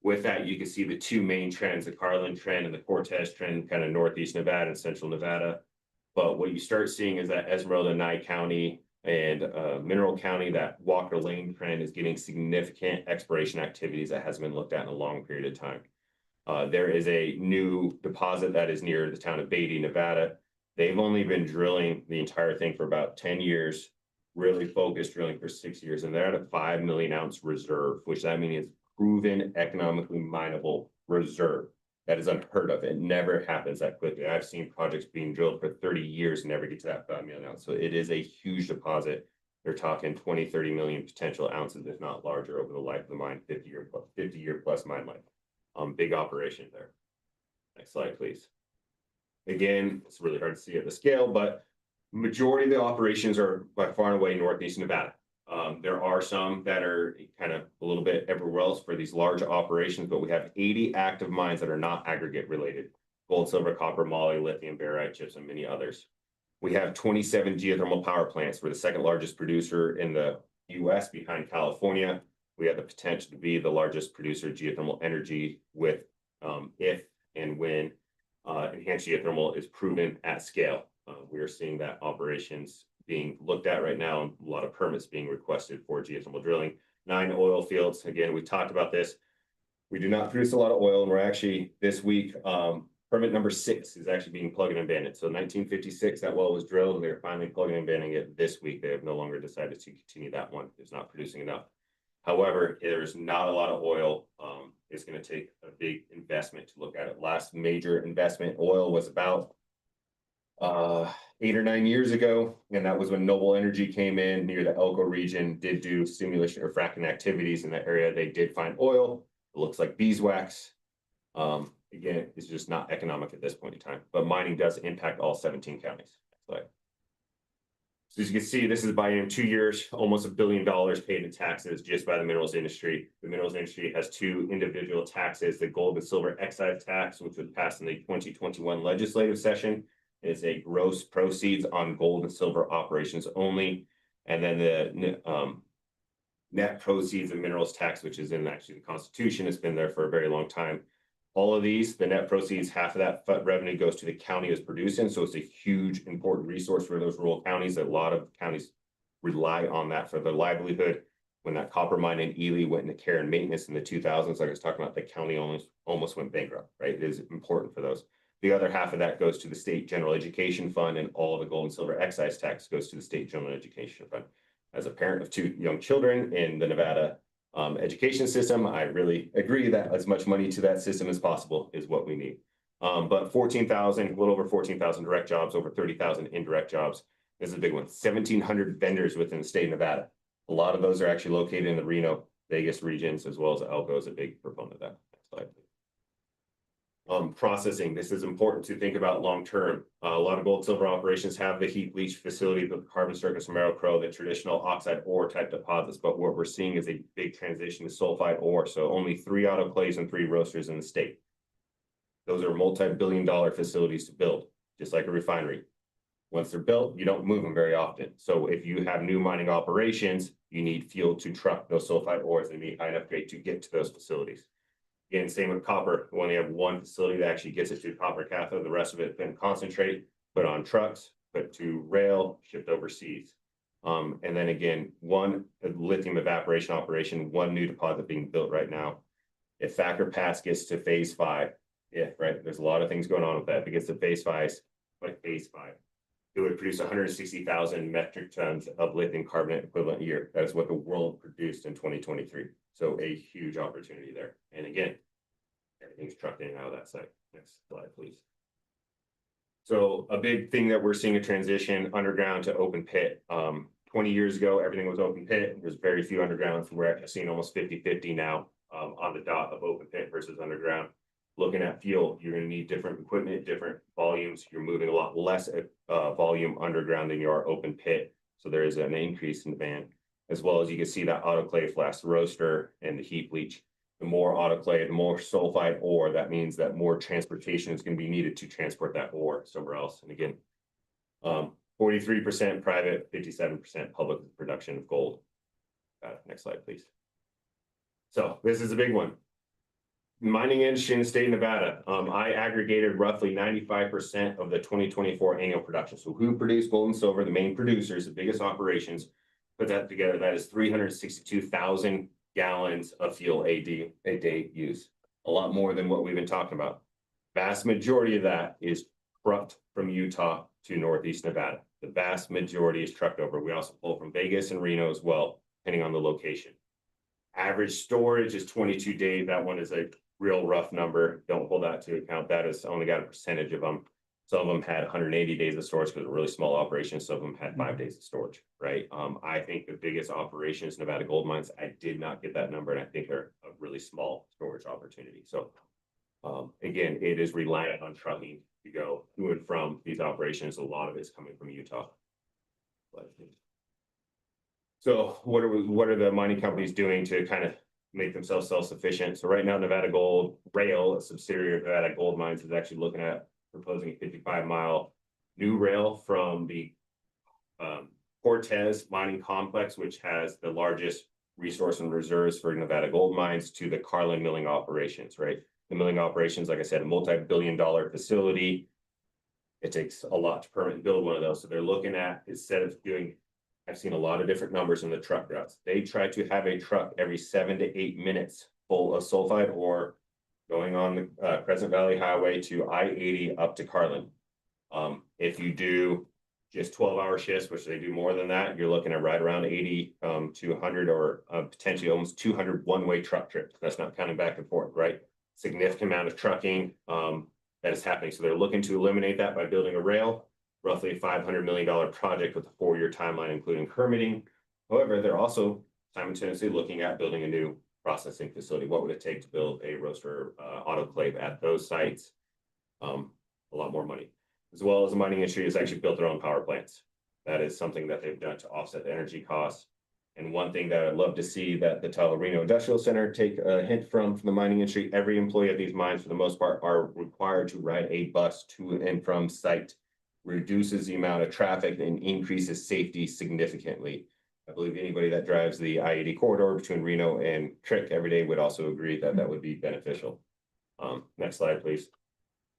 With that, you can see the two main trends, the Carlin trend and the Cortez trend, kind of Northeast Nevada and Central Nevada. But what you start seeing is that Esmeralda, Nye County, and Mineral County, that Walker Lane trend is getting significant exploration activities that hasn't been looked at in a long period of time. There is a new deposit that is near the town of Beatty, Nevada. They've only been drilling the entire thing for about 10 years, really focused drilling for 6 years, and they're at a 5 million ounce reserve, which that means it's proven economically mineable reserve. That is unheard of. It never happens that quickly. I've seen projects being drilled for 30 years and never get to that 5 million ounce. So it is a huge deposit. They're talking 20, 30 million potential ounces, if not larger, over the life of the mine, 50 year plus mine life. Big operation there. Next slide, please. Again, it's really hard to see at the scale, but majority of the operations are by far and away Northeast Nevada. There are some that are kind of a little bit everywhere else for these large operations, but we have 80 active mines that are not aggregate related: gold, silver, copper, moly, lithium, barite, chips, and many others. We have 27 geothermal power plants. We're the second largest producer in the US behind California. We have the potential to be the largest producer of geothermal energy with if and when enhanced geothermal is proven at scale. We are seeing that operations being looked at right now, and a lot of permits being requested for geothermal drilling. 9 oil fields. Again, we talked about this. We do not produce a lot of oil, and we're actually this week, permit number 6 is actually being plugged and abandoned. So 1956, that well was drilled, and they're finally plugging and abandoning it this week. They have no longer decided to continue that one. It's not producing enough. However, there's not a lot of oil. It's going to take a big investment to look at it. Last major investment oil was about 8 or 9 years ago, and that was when Noble Energy came in near the Elko region, did do stimulation or fracking activities in that area. They did find oil. It looks like beeswax. Again, it's just not economic at this point in time, but mining does impact all 17 counties. So as you can see, this is by 2 years, almost $1 billion paid in taxes just by the minerals industry. The minerals industry has 2 individual taxes: the gold and silver excise tax, which was passed in the 2021 legislative session, is a gross proceeds on gold and silver operations only. And then the net proceeds and minerals tax, which is in actually the Constitution, has been there for a very long time. All of these, the net proceeds, half of that revenue goes to the county is producing. So it's a huge, important resource for those rural counties. A lot of counties rely on that for their livelihood. When that copper mine in Ely went into care and maintenance in the 2000s, like I was talking about, the county almost went bankrupt, right? It is important for those. The other half of that goes to the state general education fund, and all of the gold and silver excise tax goes to the state general education fund. As a parent of 2 young children in the Nevada Education system, I really agree that as much money to that system as possible is what we need. But 14,000, a little over 14,000 direct jobs, over 30,000 indirect jobs. This is a big one. 1,700 vendors within the state of Nevada. A lot of those are actually located in the Reno, Vegas regions, as well as Elko is a big proponent of that. Next slide, please. Processing, this is important to think about long-term. A lot of gold silver operations have the heap leach facility, the carbon circuits, Merrill-Crowe, the traditional oxide ore type deposits, but what we're seeing is a big transition to sulfide ore. So only 3 autoclaves and 3 roasters in the state. Those are multi-billion-dollar facilities to build, just like a refinery. Once they're built, you don't move them very often. So if you have new mining operations, you need fuel to truck those sulfide ores and meet high enough grade to get to those facilities. Again, same with copper. We only have one facility that actually gets it to copper cathode. The rest of it then concentrate, put on trucks, put to rail, shipped overseas. And then again, one lithium evaporation operation, one new deposit being built right now. If Thacker Pass gets to phase 5, right, there's a lot of things going on with that. If it gets to phase 5, it would produce 160,000 metric tons of lithium carbonate equivalent a year. That is what the world produced in 2023. So a huge opportunity there. And again, everything's trucked in and out of that site. Next slide, please. So a big thing that we're seeing a transition underground to open pit. 20 years ago, everything was open pit. There's very few undergrounds. We're actually seeing almost 50-50 now on the dot of open pit versus underground. Looking at fuel, you're going to need different equipment, different volumes. You're moving a lot less volume underground than you are open pit. So there is an increase in demand, as well as you can see that autoclave flash roaster and the heap leach. The more autoclave, the more sulfide ore, that means that more transportation is going to be needed to transport that ore somewhere else. And again, 43% private, 57% public production of gold. Next slide, please. So this is a big one. Mining industry in the state of Nevada. I aggregated roughly 95% of the 2024 annual production. So who produced gold and silver, the main producers, the biggest operations, put that together. That is 362,000 gallons of fuel a day use. A lot more than what we've been talking about. Vast majority of that is trucked from Utah to Northeast Nevada. The vast majority is trucked over. We also pull from Vegas and Reno as well, depending on the location. Average storage is 22 days. That one is a real rough number. Don't hold that to account. That is only got a percentage of them. Some of them had 180 days of storage because they're really small operations. Some of them had 5 days of storage, right? I think the biggest operations, Nevada gold mines, I did not get that number, and I think they're a really small storage opportunity. So again, it is reliant on trucking to go to and from these operations. A lot of it's coming from Utah. So what are the mining companies doing to kind of make themselves self-sufficient? So right now, Nevada Gold Rail, a subsidiary of Nevada Gold Mines, is actually looking at proposing a 55-mile new rail from the Cortez mining complex, which has the largest resource and reserves for Nevada gold mines, to the Carlin milling operations, right? The milling operations, like I said, a multi-billion-dollar facility. It takes a lot to permit and build one of those. So they're looking at, instead of doing, I've seen a lot of different numbers in the truck routes. They try to have a truck every 7 to 8 minutes full of sulfide ore going on the Crescent Valley Highway to I-80 up to Carlin. If you do just 12-hour shifts, which they do more than that, you're looking at right around 80 to 100 or potentially almost 200 one-way truck trips. That's not counting back and forth, right? Significant amount of trucking that is happening. So they're looking to eliminate that by building a rail, roughly a $500 million project with a 4-year timeline, including permitting. However, they're also simultaneously looking at building a new processing facility. What would it take to build a roaster autoclave at those sites? A lot more money. As well as the mining industry has actually built their own power plants. That is something that they've done to offset the energy costs. And one thing that I'd love to see that the Tahoe Reno Industrial Center take a hint from the mining industry, every employee at these mines, for the most part, are required to ride a bus to and from site. Reduces the amount of traffic and increases safety significantly. I believe anybody that drives the I-80 corridor between Reno and Trick every day would also agree that that would be beneficial. Next slide, please.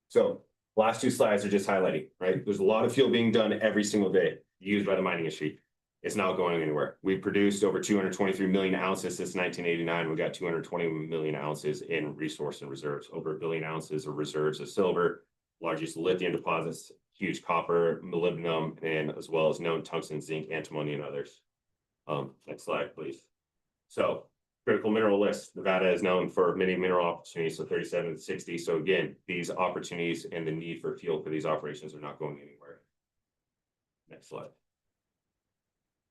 So last 2 slides are just highlighting, right? There's a lot of fuel being done every single day used by the mining industry. It's not going anywhere. We've produced over 223 million ounces since 1989. We've got 220 million ounces in resource and reserves, over 1 billion ounces of reserves of silver, largest lithium deposits, huge copper, molybdenum, and as well as known tungsten, zinc, antimony, and others. Next slide, please. So critical mineral list. Nevada is known for many mineral opportunities, so 37 to 60. So again, these opportunities and the need for fuel for these operations are not going anywhere. Next slide.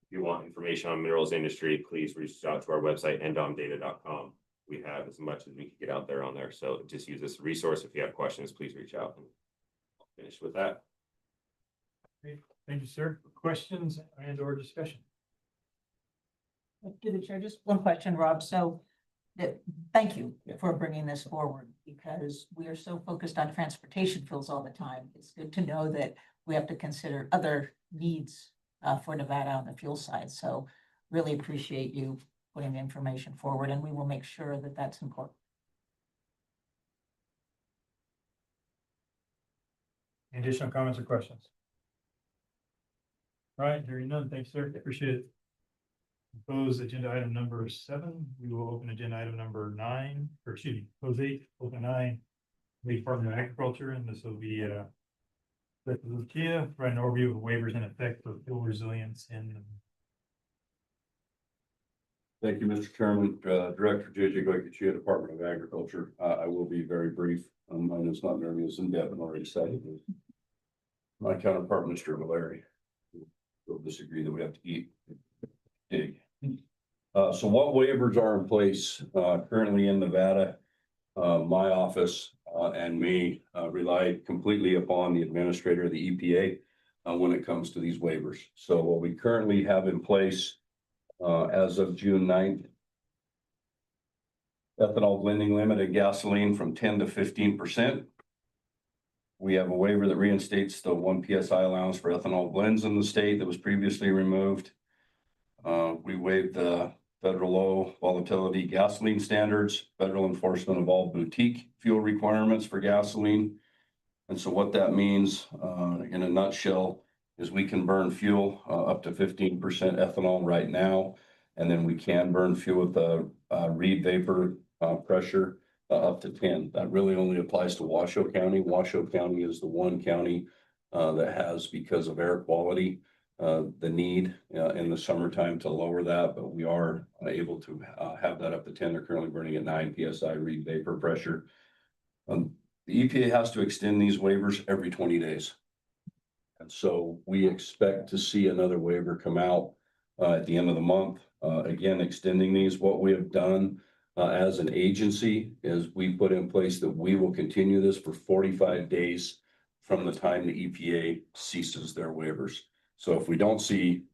If you want information on minerals industry, please reach out to our website, ndomdata.com. We have as much as we can get out there on there. So just use this resource. If you have questions, please reach out. And I'll finish with that. Great. Thank you, sir. Questions and or discussion? To the chair, just one question, Rob. So thank you for bringing this forward because we are so focused on transportation fuels all the time. It's good to know that we have to consider other needs for Nevada on the fuel side. So really appreciate you putting the information forward and we will make sure that that's important. Any additional comments or questions? All right, hearing none. Thanks, sir. Appreciate it. Close agenda item number 7. We will open agenda item number 9, or excuse me, close 8, open 9. The Department of Agriculture, and this will be Lucia, provide an overview of waivers in effect for fuel resilience and Thank you, Mr. Chairman. Director JJ Goycochea, Department of Agriculture. I will be very brief. Mine is not nearly as in-depth and already cited. My counterpart, Mr. Valeri, will disagree that we have to eat. Dig. So what waivers are in place currently in Nevada? My office and me rely completely upon the administrator of the EPA when it comes to these waivers. So what we currently have in place as of June 9th, ethanol blending limit of gasoline from 10 to 15%. We have a waiver that reinstates the 1 PSI allowance for ethanol blends in the state that was previously removed. We waived the federal low volatility gasoline standards, federal enforcement of all boutique fuel requirements for gasoline. And so what that means in a nutshell is we can burn fuel up to 15% ethanol right now. And then we can burn fuel with the reed vapor pressure up to 10. That really only applies to Washoe County. Washoe County is the one county that has, because of air quality, the need in the summertime to lower that, but we are able to have that up to 10. They're currently burning at 9 PSI reed vapor pressure. The EPA has to extend these waivers every 20 days. And so we expect to see another waiver come out at the end of the month. Again, extending these. What we have done as an agency is we put in place that we will continue this for 45 days from the time the EPA ceases their waivers. So if we don't see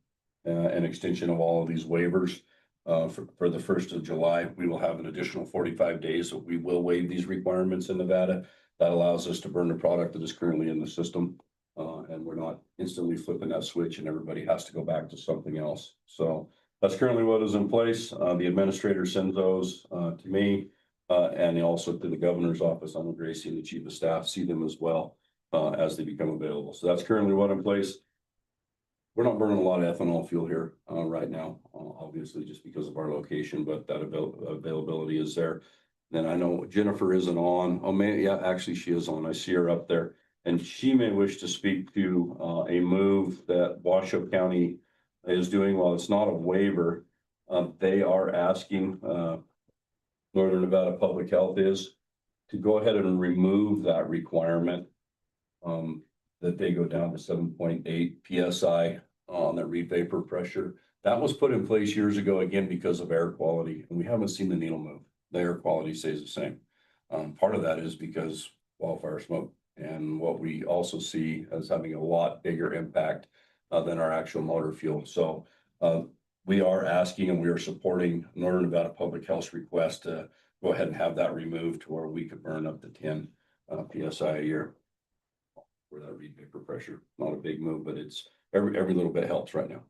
an extension of all of these waivers for the 1st of July, we will have an additional 45 days that we will waive these requirements in Nevada. That allows us to burn the product that is currently in the system. And we're not instantly flipping that switch and everybody has to go back to something else. So that's currently what is in place. The administrator sends those to me and also to the governor's office. I'm Gracie and the chief of staff see them as well as they become available. So that's currently what in place. We're not burning a lot of ethanol fuel here right now, obviously just because of our location, but that availability is there. Then I know Jennifer isn't on. Oh man, yeah, actually she is on. I see her up there. And she may wish to speak to a move that Washoe County is doing. While it's not a waiver, they are asking Northern Nevada Public Health is to go ahead and remove that requirement that they go down to 7.8 PSI on that reed vapor pressure. That was put in place years ago, again, because of air quality, and we haven't seen the needle move. The air quality stays the same. Part of that is because wildfire smoke. And what we also see as having a lot bigger impact than our actual motor fuel. So we are asking and we are supporting Northern Nevada Public Health's request to go ahead and have that removed to where we could burn up to 10 PSI a year for that reed vapor pressure. Not a big move, but it's every little bit helps right now.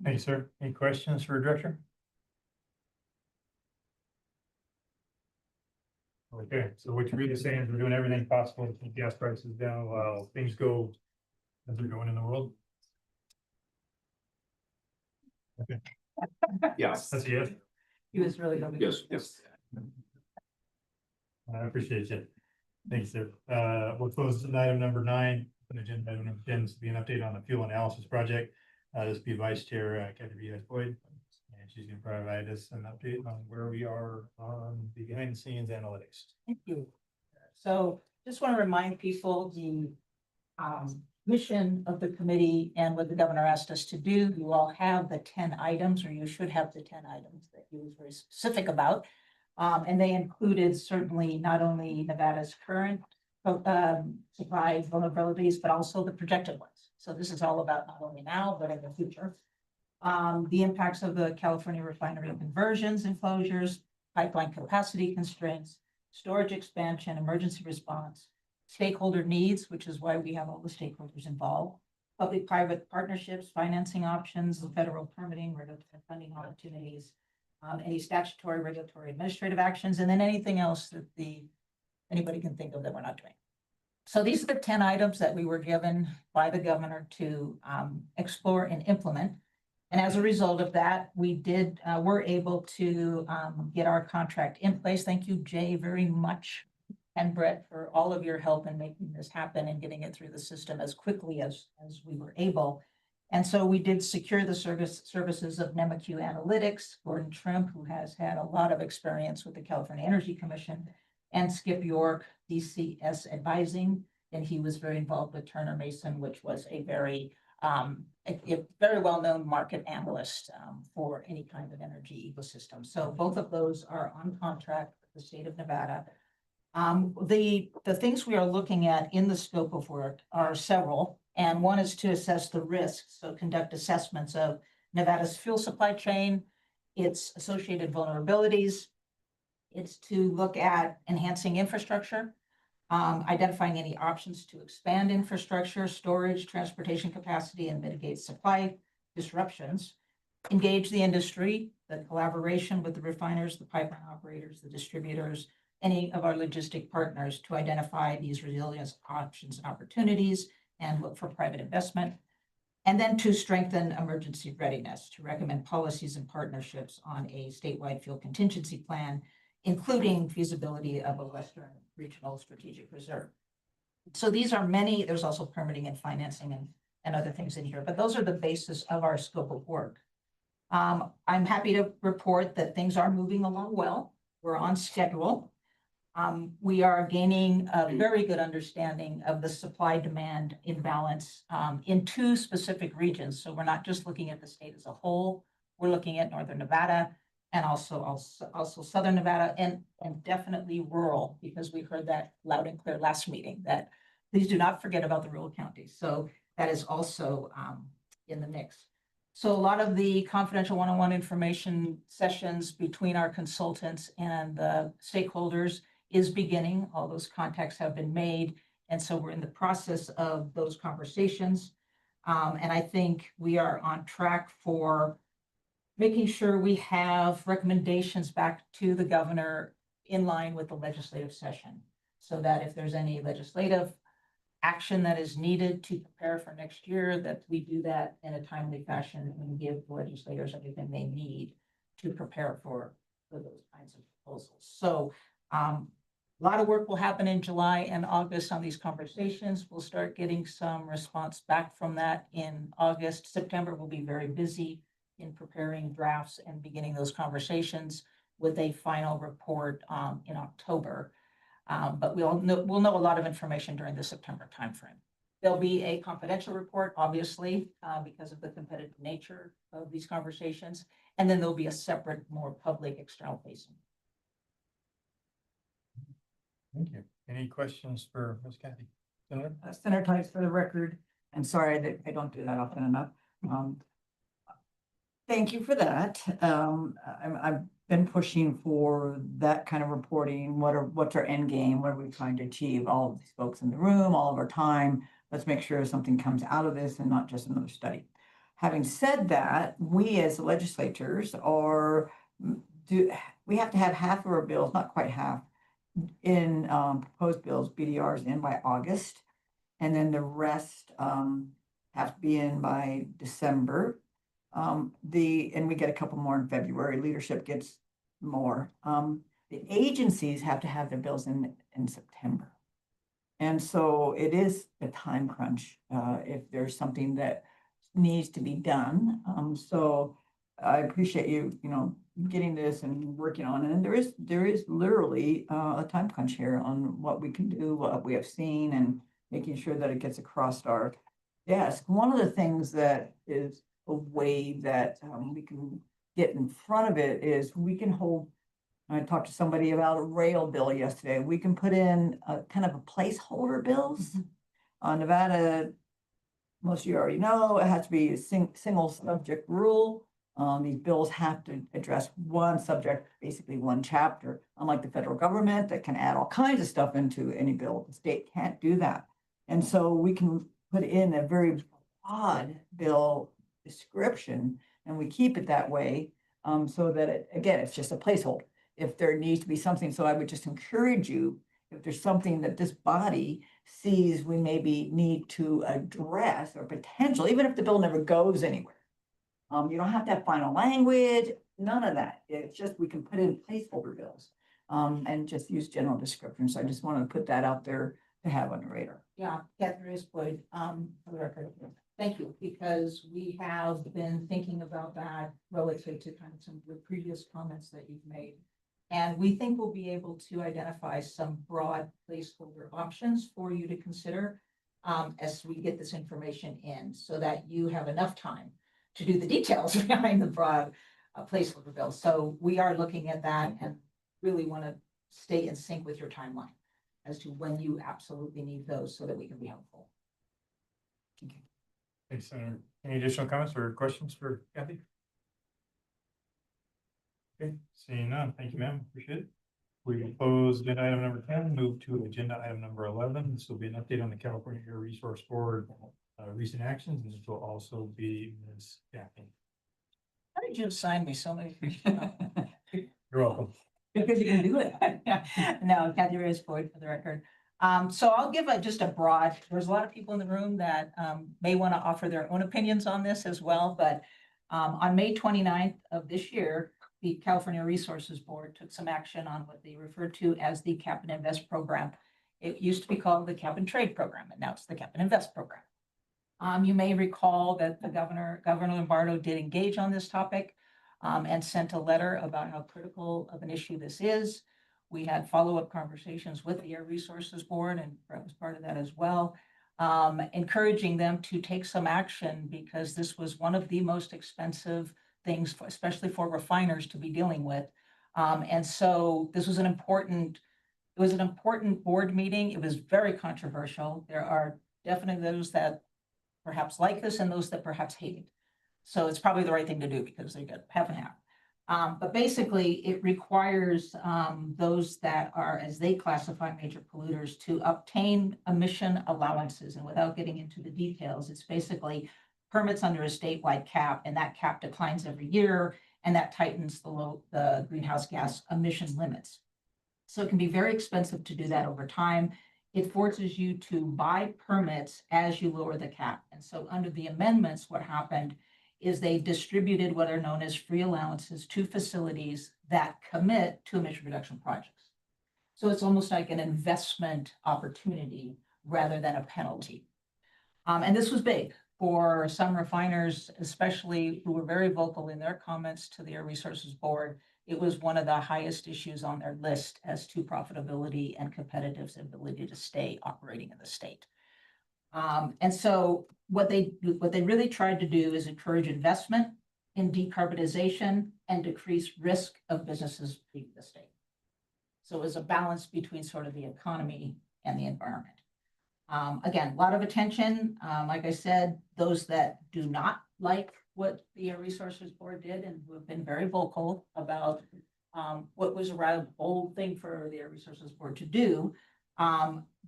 Thank you, sir. Any questions for Director? Okay, so what you're really saying is we're doing everything possible to keep gas prices down while things go as they're going in the world? Okay. Yes. That's a yes. He was really good. Yes, yes. I appreciate you. Thanks, sir. We'll close item number 9. Agenda item number 10 to be an update on the fuel analysis project. This will be Vice Chair Kathy Boyd. And she's gonna provide us an update on where we are on the behind the scenes analytics. Thank you. So just want to remind people the mission of the committee and what the governor asked us to do. You all have the 10 items, or you should have the 10 items that he was very specific about. And they included certainly not only Nevada's current supply vulnerabilities, but also the projected ones. So this is all about not only now, but in the future. The impacts of the California refinery conversions and closures, pipeline capacity constraints, storage expansion, emergency response, stakeholder needs, which is why we have all the stakeholders involved, public-private partnerships, financing options, federal permitting, regulatory funding opportunities, any statutory, regulatory, administrative actions, and then anything else that anybody can think of that we're not doing. So these are the 10 items that we were given by the governor to explore and implement. And as a result of that, we're able to get our contract in place. Thank you, Jay, very much, and Brett, for all of your help in making this happen and getting it through the system as quickly as we were able. And so we did secure the services of NEMAQ Analytics, Gordon Trimp, who has had a lot of experience with the California Energy Commission, and Skip York, DCS Advising, and he was very involved with Turner Mason, which was a very well-known market analyst for any kind of energy ecosystem. So both of those are on contract with the state of Nevada. The things we are looking at in the scope of work are several, and one is to assess the risks. So conduct assessments of Nevada's fuel supply chain, its associated vulnerabilities. It's to look at enhancing infrastructure, identifying any options to expand infrastructure, storage, transportation capacity, and mitigate supply disruptions. Engage the industry, the collaboration with the refiners, the pipeline operators, the distributors, any of our logistic partners to identify these resilience options and opportunities and look for private investment. And then to strengthen emergency readiness, to recommend policies and partnerships on a statewide fuel contingency plan, including feasibility of a Western Regional Strategic Reserve. So these are many, there's also permitting and financing and other things in here, but those are the basis of our scope of work. I'm happy to report that things are moving along well. We're on schedule. We are gaining a very good understanding of the supply-demand imbalance in two specific regions. So we're not just looking at the state as a whole. We're looking at Northern Nevada and also Southern Nevada and definitely rural, because we heard that loud and clear last meeting, that please do not forget about the rural counties. So that is also in the mix. So a lot of the confidential one-on-one information sessions between our consultants and the stakeholders is beginning. All those contacts have been made. And so we're in the process of those conversations. And I think we are on track for making sure we have recommendations back to the governor in line with the legislative session, so that if there's any legislative action that is needed to prepare for next year, that we do that in a timely fashion and give legislators everything they need to prepare for those kinds of proposals. So a lot of work will happen in July and August on these conversations. We'll start getting some response back from that in August. September will be very busy in preparing drafts and beginning those conversations with a final report in October. But we'll know a lot of information during the September timeframe. There'll be a confidential report, obviously, because of the competitive nature of these conversations. And then there'll be a separate, more public external facing. Thank you. Any questions for Ms. Kathy? Senator? Senator Tice, for the record, and sorry that I don't do that often enough. Thank you for that. I've been pushing for that kind of reporting. What's our end game? What are we trying to achieve? All of these folks in the room, all of our time. Let's make sure something comes out of this and not just another study. Having said that, we as legislators we have to have half of our bills, not quite half, in proposed bills, BDRs, in by August, and then the rest have to be in by December. And we get a couple more in February. Leadership gets more. The agencies have to have their bills in September. And so it is a time crunch if there's something that needs to be done. So I appreciate you, getting this and working on it. And there is literally a time crunch here on what we can do, what we have seen, and making sure that it gets across our desk. One of the things that is a way that we can get in front of it is we can hold. I talked to somebody about a rail bill yesterday. We can put in a kind of a placeholder bills. Nevada, most of you already know, it has to be a single subject rule. These bills have to address one subject, basically one chapter, unlike the federal government that can add all kinds of stuff into any bill. The state can't do that. And so we can put in a very broad bill description, and we keep it that way, so that it's just a placeholder. If there needs to be something, so I would just encourage you, if there's something that this body sees we maybe need to address or potential, even if the bill never goes anywhere. You don't have to have final language, none of that. It's just, we can put in placeholder bills, and just use general descriptions. So I just wanted to put that out there to have on the radar. Yeah, Catherine is good, for the record. Thank you, because we have been thinking about that relative to kind of some of the previous comments that you've made. And we think we'll be able to identify some broad placeholder options for you to consider as we get this information in, so that you have enough time to do the details behind the broad placeholder bill. So we are looking at that and really want to stay in sync with your timeline as to when you absolutely need those so that we can be helpful. Thanks, Senator. Any additional comments or questions for Kathy? Okay, seeing none. Thank you, ma'am. Appreciate it. We will close agenda item number 10, move to agenda item number 11. This will be an update on the California Air Resource Board recent actions, and this will also be Ms. Kathy. How did you assign me so many? You're welcome. Because you can do it. No, Kathy Reyes Boyd for the record. So I'll give just a broad, there's a lot of people in the room that may want to offer their own opinions on this as well, but on May 29th of this year, the California Resources Board took some action on what they referred to as the Cap and Invest program. It used to be called the Cap and Trade program, and now it's the Cap and Invest program. You may recall that the Governor Lombardo did engage on this topic and sent a letter about how critical of an issue this is. We had follow-up conversations with the Air Resources Board, and Brett was part of that as well, encouraging them to take some action, because this was one of the most expensive things, especially for refiners, to be dealing with. And so this was an important board meeting. It was very controversial. There are definitely those that perhaps like this and those that perhaps hate it. So it's probably the right thing to do, because they get half and half. But basically, it requires those that are, as they classify major polluters, to obtain emission allowances. And without getting into the details, it's basically permits under a statewide cap, and that cap declines every year, and that tightens the greenhouse gas emission limits. So it can be very expensive to do that over time. It forces you to buy permits as you lower the cap. And so under the amendments, what happened is they distributed what are known as free allowances to facilities that commit to emission reduction projects. So it's almost like an investment opportunity rather than a penalty. And this was big for some refiners, especially who were very vocal in their comments to the Air Resources Board. It was one of the highest issues on their list as to profitability and competitive ability to stay operating in the state. And so what they really tried to do is encourage investment in decarbonization and decrease risk of businesses leaving the state. So it was a balance between sort of the economy and the environment. Again, a lot of attention. Like I said, those that do not like what the Air Resources Board did and who have been very vocal about what was a rather bold thing for the Air Resources Board to do.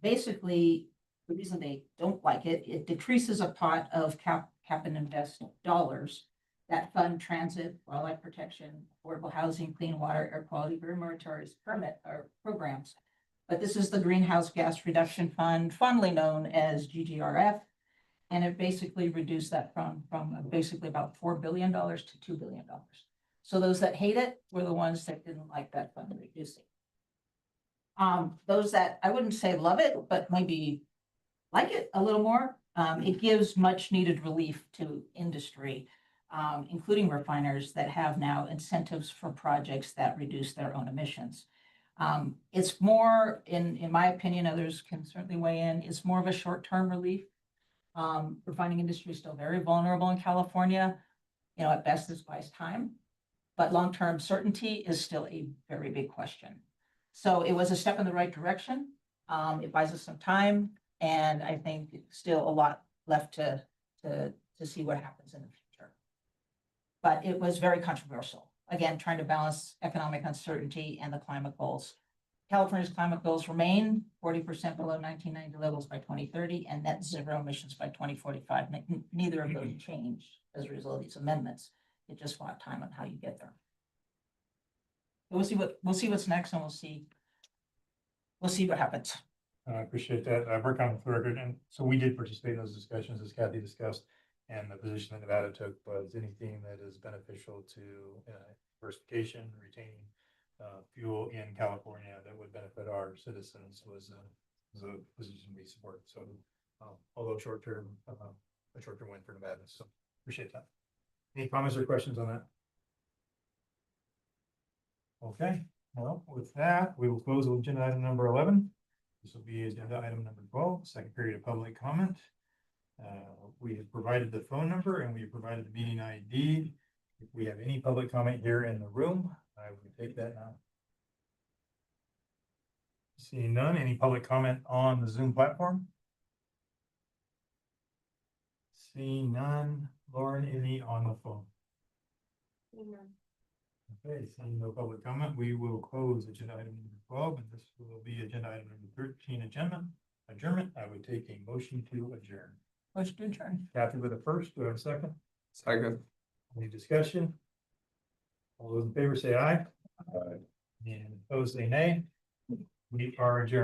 Basically, the reason they don't like it, it decreases a pot of cap and invest dollars that fund transit, wildlife protection, affordable housing, clean water, air quality, very meritorious permit or programs. But this is the Greenhouse Gas Reduction Fund, fondly known as GGRF. And it basically reduced that from basically about $4 billion to $2 billion. So those that hate it were the ones that didn't like that fund reducing. Those that, I wouldn't say love it, but maybe like it a little more, it gives much needed relief to industry. including refiners that have now incentives for projects that reduce their own emissions. It's more, in my opinion, others can certainly weigh in, it's more of a short-term relief. Refining industry is still very vulnerable in California. You know, at best this buys time, but long-term certainty is still a very big question. So it was a step in the right direction. It buys us some time, and I think still a lot left to see what happens in the future. But it was very controversial. Again, trying to balance economic uncertainty and the climate goals. California's climate goals remain 40% below 1990 levels by 2030 and net zero emissions by 2045. Neither of those changed as a result of these amendments. It just bought time on how you get there. We'll see what's next, and we'll see what happens. I appreciate that. I work on the record, and so we did participate in those discussions, as Kathy discussed, and the position that Nevada took was anything that is beneficial to diversification, retaining fuel in California that would benefit our citizens was a position we support. So, although short-term, a short-term win for Nevada. So appreciate that. Any comments or questions on that? Okay, well, with that, we will close agenda item number 11. This will be agenda item number 12, second period of public comment. We have provided the phone number and we have provided the meeting ID. If we have any public comment here in the room, I will take that now. Seeing none, any public comment on the Zoom platform? Seeing none, Lauren, any on the phone? Okay, seeing no public comment, we will close agenda item number 12, and this will be agenda item number 13, adjournment. I would take a motion to adjourn. Motion to adjourn. Kathy with a first, do I have a second? Second. Any discussion? All those in favor say aye. Aye. And opposed say nay. We are adjourned.